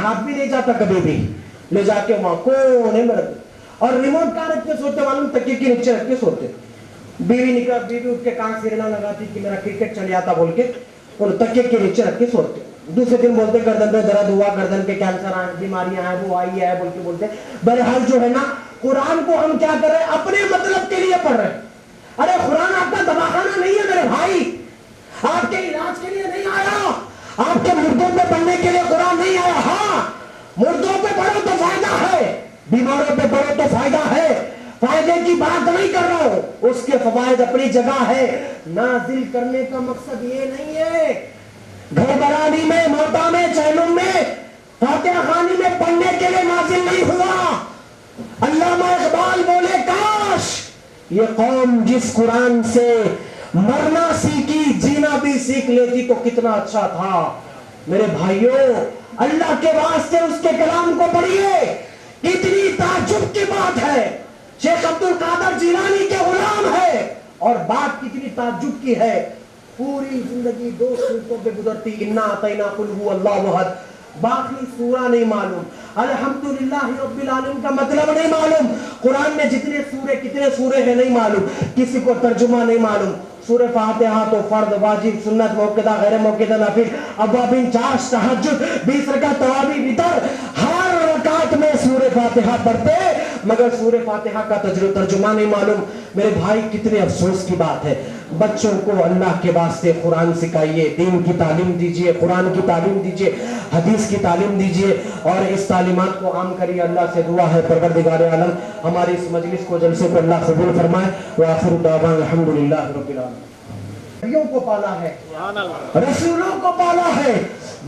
Speaker 4: ہاتھ بھی نہیں جاتا کبھی بھی، لے جا کے وہاں کونے میں رکھ، اور ریموٹ کہاں رکھ کے سوتے معلوم؟ تکیے کے نیچے رکھ کے سوتے. بیوی اٹھ کے کہاں سیرنا لگاتی کہ میرا کرکٹ چل جاتا بول کے، اور تکیے کے نیچے رکھ کے سوتے. دوسرے دن بولتے گردن پہ درد ہوا، گردن کے کینسر آئے، بیماریاں ہیں، وہ آئی ہے بول کے بولتے. بہرحال جو ہے نا، قرآن کو ہم کیا کر رہے ہیں؟ اپنے مطلب کے لیے پڑھ رہے ہیں. ارے قرآن آپ کا دواخانہ نہیں ہے میرے بھائی، آپ کے علاج کے لیے نہیں آیا، آپ کے مردوں پہ پڑھنے کے لیے قرآن نہیں آیا. ہاں مردوں پہ پڑھو تو فائدہ ہے، بیماروں پہ پڑھو تو فائدہ ہے، فائدے کی بات نہیں کر رہا ہوں، اس کے فوائد اپنی جگہ ہے. نازل کرنے کا مقصد یہ نہیں ہے گھربرانی میں، موتا میں، چہلم میں، فاتحہ خوانی میں پڑھنے کے لیے نازل نہیں ہوا. علامہ اقبال بولے کاش یہ قوم جس قرآن سے مرنا سیکھی جینا بھی سیکھ لیتی تو کتنا اچھا تھا. میرے بھائیوں اللہ کے واسطے اس کے کلام کو پڑھیے. کتنی تعجب کی بات ہے، شیخ عبد القادر جیلانی کے غلام ہے، اور بات کتنی تعجب کی ہے، پوری زندگی 2 سورتوں پہ گزرتی، انا اعطینا قل هو اللہ احد، باقی سورہ نہیں معلوم، الحمدللہ رب العالمین کا مطلب نہیں معلوم، قرآن میں جتنے سورے کتنے سورے ہیں نہیں معلوم، کسی کو ترجمہ نہیں معلوم. سورہ فاتحہ تو فرض، واجب، سنت، موقدہ، غیر موقدہ، نفل، اوابین، چاش، تہجد، 20 رکعت تراویح، وتر، ہر رکعت میں سورہ فاتحہ پڑھتے، مگر سورہ فاتحہ کا ترجمہ نہیں معلوم. میرے بھائی کتنے افسوس کی بات ہے. بچوں کو اللہ کے واسطے قرآن سکھائیے، دین کی تعلیم دیجیے، قرآن کی تعلیم دیجیے، حدیث کی تعلیم دیجیے، اور اس تعلیمات کو عام کریے. اللہ سے دعا ہے پروردگار عالم ہماری اس مجلس کو، جلسے کو اللہ قبول فرمائے. وآخر دعوانا الحمدللہ رب العالمین. ولیوں کو پالا ہے، رسولوں کو پالا ہے،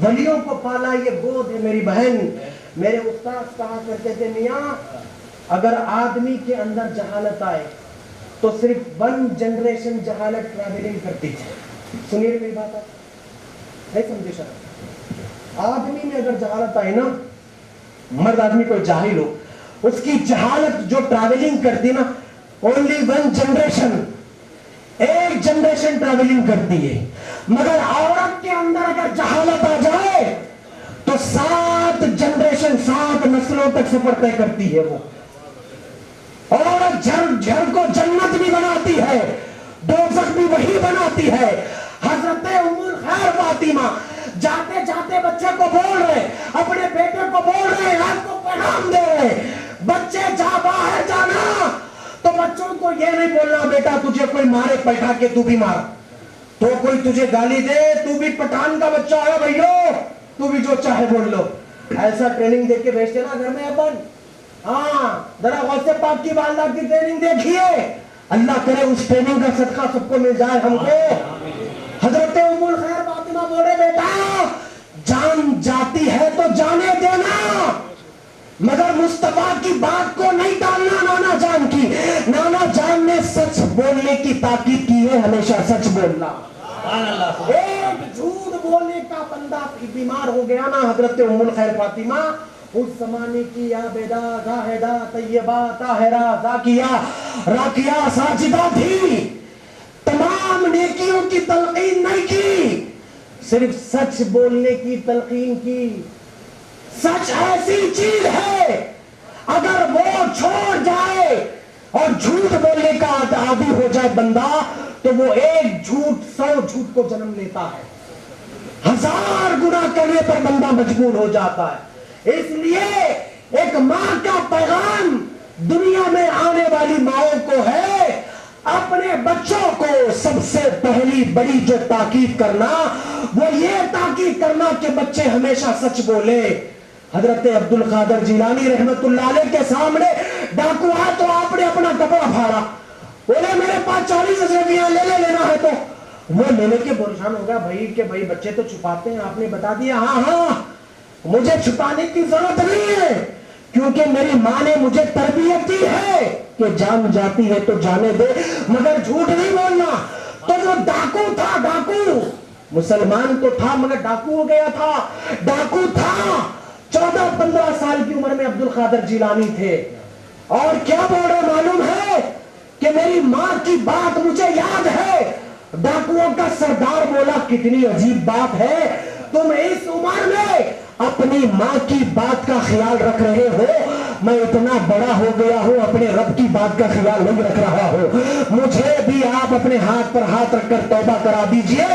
Speaker 4: ولیوں کو پالا، یہ گود ہے. میری بہن، میرے استاد کہا کرتے تھے میاں اگر آدمی کے اندر جہالت آئے تو صرف 1 جنریشن جہالت ٹریولنگ کرتی تھی. سنیے میری بات، آپ نہیں سمجھے شاید؟ آدمی میں اگر جہالت آئے نا، مرد آدمی کوئی جاہل ہو، اس کی جہالت جو ٹریولنگ کرتی نا، اونلی 1 جنریشن، 1 جنریشن ٹریولنگ کرتی ہے. مگر عورت کے اندر اگر جہالت آ جائے تو 7 جنریشن، 7 نسلوں تک سفر طے کرتی ہے. وہ عورت جھر کو جنت بھی بناتی ہے، دوزخ بھی وہی بناتی ہے. حضرت ام الخیر فاطمہ جاتے جاتے بچے کو بول رہے، اپنے بیٹے کو بول رہے، آپ کو پیغام دے رہے، بچے جا باہر جانا تو بچوں کو یہ نہیں بولنا بیٹا تجھے کوئی مارے پیٹا کے تو بھی مار، تو کوئی تجھے گالی دے تو بھی پٹھان کا بچہ ہے بھائیو، تو بھی جو چاہے بول لو. ایسا ٹریننگ دے کے بھیجتے نا گھر میں اپن. ہاں ذرا غوث پاک کی والدہ کی ٹریننگ دیکھیے، اللہ کرے اس ٹریننگ کا صدقہ سب کو مل جائے ہم کو. حضرت ام الخیر فاطمہ بولے بیٹا جان جاتی ہے تو جانے دینا، مگر مصطفیٰ کی بات کو نہیں ٹالنا. نانا جان کی، نانا جان نے سچ بولنے کی تاکید کی ہے، ہمیشہ سچ بولنا. ایک جھوٹ بولنے کا بندہ بیمار ہو گیا نا، حضرت ام الخیر فاطمہ اس زمانے کی عابدہ، زاہدہ، طیبہ، طاہرہ، زاکیہ، راکیہ، ساجدہ تھی. تمام نیکیوں کی تلقین نہیں کی، صرف سچ بولنے کی تلقین کی. سچ ایسی چیز ہے اگر وہ چھوڑ جائے اور جھوٹ بولنے کا عادی ہو جائے بندہ تو وہ ایک جھوٹ 100 جھوٹ کو جنم لیتا ہے، 1000 گناہ کرنے پر بندہ مجبور ہو جاتا ہے. اس لیے ایک ماں کا پیغام دنیا میں آنے والی ماؤں کو ہے، اپنے بچوں کو سب سے پہلی بڑی جو تاکید کرنا وہ یہ تاکید کرنا کہ بچے ہمیشہ سچ بولے. حضرت عبد القادر جیلانی رحمت اللہ علیہ کے سامنے ڈاکو آیا تو آپ نے اپنا کپڑا پھاڑا، بولے میرے پاس 40 اشرفیاں لینا ہے. تو وہ لینے کے پریشان ہو گیا بھائی کہ بھائی بچے تو چھپاتے ہیں. آپ نے بتا دیا ہاں مجھے چھپانے کی ضرورت نہیں ہے، کیونکہ میری ماں نے مجھے تربیت دی ہے کہ جان جاتی ہے تو جانے دے، مگر جھوٹ نہیں بولنا. تو وہ ڈاکو تھا، ڈاکو مسلمان تو تھا مگر ڈاکو ہو گیا تھا. ڈاکو تھا، 14-15 سال کی عمر میں عبد القادر جیلانی تھے، اور کیا بول رہے معلوم ہے کہ میری ماں کی بات مجھے یاد ہے. ڈاکوؤں کا سردار بولا کتنی عجیب بات ہے، تم اس عمر میں اپنی ماں کی بات کا خیال رکھ رہے ہو، میں اتنا بڑا ہو گیا ہوں اپنے رب کی بات کا خیال نہیں رکھ رہا ہوں، مجھے بھی آپ اپنے ہاتھ پر ہاتھ رکھ کر توبہ کرا دیجئے۔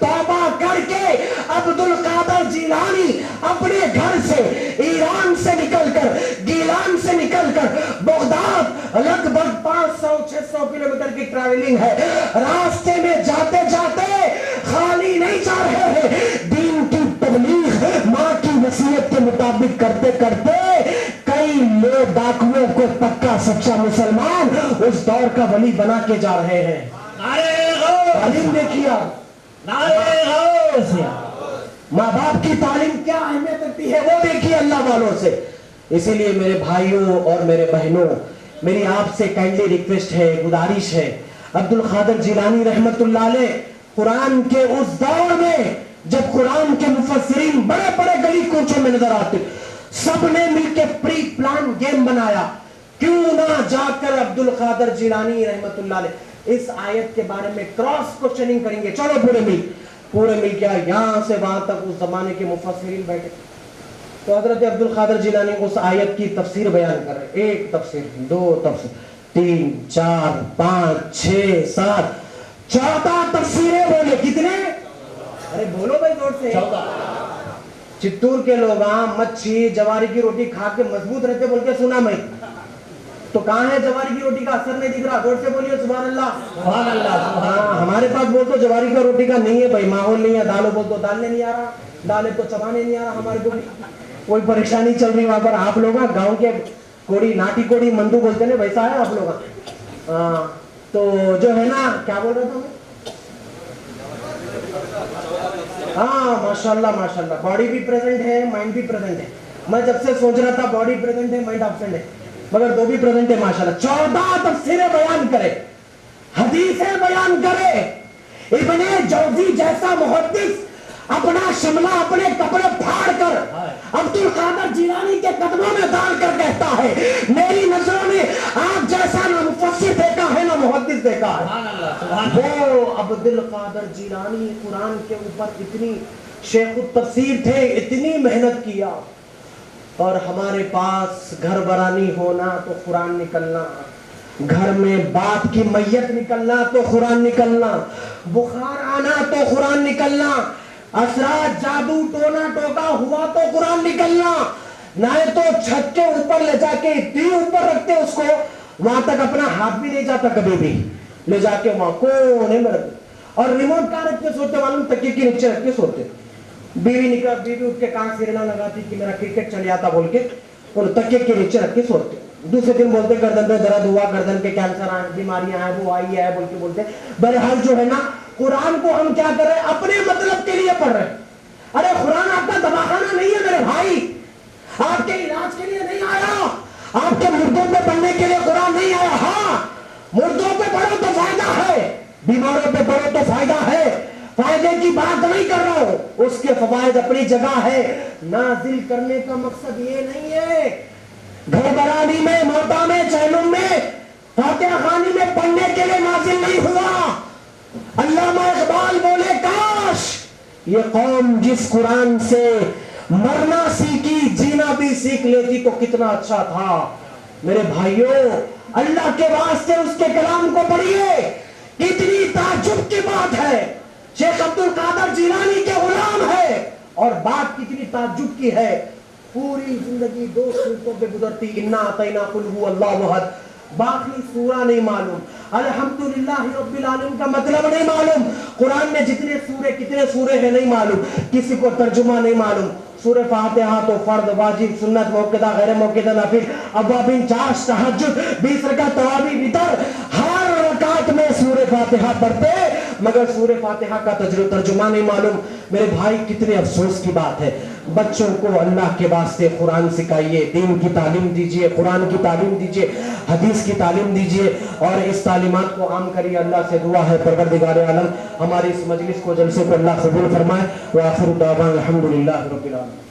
Speaker 4: توبہ کر کے عبد القادر جیلانی اپنے گھر سے، ایران سے نکل کر، گیلان سے نکل کر بغداد، لگ بھگ 500-600 کلومیٹر کی ٹریولنگ ہے، راستے میں جاتے جاتے خالی نہیں جا رہے ہیں، دین کی تبلیغ، ماں کی نصیحت کے مطابق کرتے کرتے کئی لوگ ڈاکوؤں کو پکا سچا مسلمان اس دور کا ولی بنا کے جا رہے ہیں۔
Speaker 3: نعرہ غوث،
Speaker 4: تعلیم نے کیا،
Speaker 3: نعرہ غوث،
Speaker 4: ماں باپ کی تعلیم کیا اہمیت رکھتی ہے وہ دیکھیے اللہ والوں سے۔ اسی لیے میرے بھائیوں اور میرے بہنوں، میری آپ سے کائنڈلی ریکویسٹ ہے، گزارش ہے، عبد القادر جیلانی رحمت اللہ علیہ قرآن کے اس دور میں جب قرآن کے مفسرین بڑے بڑے گلی کوچوں میں نظر آتے، سب نے مل کے پری پلان گیم بنایا، کیوں نہ جا کر عبد القادر جیلانی رحمت اللہ علیہ اس آیت کے بارے میں کراس کوشچننگ کریں گے۔ چلو پورے مل کیا یہاں سے وہاں تک اس زمانے کے مفسرین بیٹھے، تو حضرت عبد القادر جیلانی اس آیت کی تفسیر بیان کر رہے، ایک تفسیر، دو تفسیر، 3 4 5 6 7 14 تفسیریں بولے۔ کتنے؟ ارے بولو بھائی زور سے۔
Speaker 3: 14۔
Speaker 4: چتور کے لوگ مچھی جواری کی روٹی کھا کے مضبوط رہتے بول کے سنا میں، تو کہاں ہے جواری کی روٹی کا اثر نہیں دکھ رہا؟ زور سے بولیے سبحان اللہ،
Speaker 3: سبحان اللہ، سبحان اللہ۔
Speaker 4: ہمارے پاس بول تو جواری کا روٹی کا نہیں ہے بھائی، ماحول نہیں ہے، دالوں بول تو دالنے نہیں آ رہا، دالیں تو چبانے نہیں آ رہا، ہمارے کو کوئی پریشانی چل رہی وہاں پر۔ آپ لوگ گاؤں کے کوڑی، ناٹی کوڑی مندو بولتے ہیں ویسا ہے آپ لوگ۔ تو جو ہے نا، کیا بول رہا تھا میں؟ ہاں ماشاءاللہ، باڈی بھی پریزنٹ ہے، مائنڈ بھی پریزنٹ ہے۔ میں جب سے سوچ رہا تھا باڈی پریزنٹ ہے مائنڈ ایبسنٹ ہے، مگر دو بھی پریزنٹ ہے ماشاءاللہ۔ 14 تفسیریں بیان کرے، حدیثیں بیان کرے، ابن جوزی جیسا محدث اپنا شملہ اپنے کپڑے پھاڑ کر عبد القادر جیلانی کے قدموں میں ڈال کر کہتا ہے میری نظروں میں آپ جیسا نہ مفسر دیکھا ہے نہ محدث دیکھا ہے۔
Speaker 3: سبحان اللہ، سبحان اللہ۔
Speaker 4: وہ عبد القادر جیلانی قرآن کے اوپر اتنی شیخ التفسیر تھے، اتنی محنت کیا، اور ہمارے پاس گھر برانی ہونا تو قرآن نکلنا، گھر میں باپ کی میت نکلنا تو قرآن نکلنا، بخار آنا تو قرآن نکلنا، اثرات جادو ٹونا ٹوکا ہوا تو قرآن نکلنا، نہ تو چھت کے اوپر لے جا کے اتنی اوپر رکھتے اس کو، وہاں تک اپنا ہاتھ بھی نہیں جاتا کبھی بھی، لے جا کے وہاں کونے میں رکھتے، اور ریموٹ کہاں رکھ کے سوتے معلوم؟ تکیے کے نیچے رکھ کے سوتے۔ بیوی اٹھ کے کان سیرنا لگاتی کہ میرا کرکٹ چل جاتا بول کے، اور تکیے کے نیچے رکھ کے سوتے۔ دوسرے دن بولتے گردن پہ درد ہوا، گردن کے کینسر آئے، بیماریاں آئے، وہ آئی ہے بول کے بولتے۔ بہرحال جو ہے نا، قرآن کو ہم کیا کر رہے ہیں؟ اپنے مطلب کے لیے پڑھ رہے ہیں۔ ارے قرآن آپ کا دواخانہ نہیں ہے میرے بھائی، آپ کے علاج کے لیے نہیں آیا، آپ کے مردوں پہ پڑھنے کے لیے قرآن نہیں آیا۔ ہاں مردوں پہ پڑھو تو فائدہ ہے، بیماروں پہ پڑھو تو فائدہ ہے، فائدے کی بات نہیں کر رہا ہوں، اس کے فوائد اپنی جگہ ہے، نازل کرنے کا مقصد یہ نہیں ہے گھر برانی میں، موتا میں، چہلم میں، فاتحہ خوانی میں پڑھنے کے لیے نازل نہیں ہوا۔ علامہ اقبال بولے کاش یہ قوم جس قرآن سے مرنا سیکھی جینا بھی سیکھ لیتی تو کتنا اچھا تھا۔ میرے بھائیوں، اللہ کے واسطے اس کے کلام کو پڑھیے، کتنی تعجب کی بات ہے، شیخ عبد القادر جیلانی کے غلام ہے، اور بات کتنی تعجب کی ہے، پوری زندگی 2 سورتوں پہ گزرتی، انا اعطینا قل هو اللہ احد، باقی سورہ نہیں معلوم، الحمدللہ رب العالمین کا مطلب نہیں معلوم، قرآن میں کتنے سورے ہیں نہیں معلوم، کسی کو ترجمہ نہیں معلوم۔ سورہ فاتحہ تو فرض، واجب، سنت، موقدہ، غیر موقدہ، نافل، اوابین، چاشت، تہجد، 20 رکعت تراویح، وتر، ہر رکعت میں سورہ فاتحہ پڑھتے، مگر سورہ فاتحہ کا ترجمہ نہیں معلوم۔ میرے بھائی کتنے افسوس کی بات ہے، بچوں کو اللہ کے واسطے قرآن سکھائیے، دین کی تعلیم دیجئے، قرآن کی تعلیم دیجئے، حدیث کی تعلیم دیجئے، اور اس تعلیمات کو عام کریے۔ اللہ سے دعا ہے پروردگار عالم ہماری اس مجلس کو جلسے کو اللہ قبول فرمائے۔ وآخر دعوانا الحمدللہ رب العالمین۔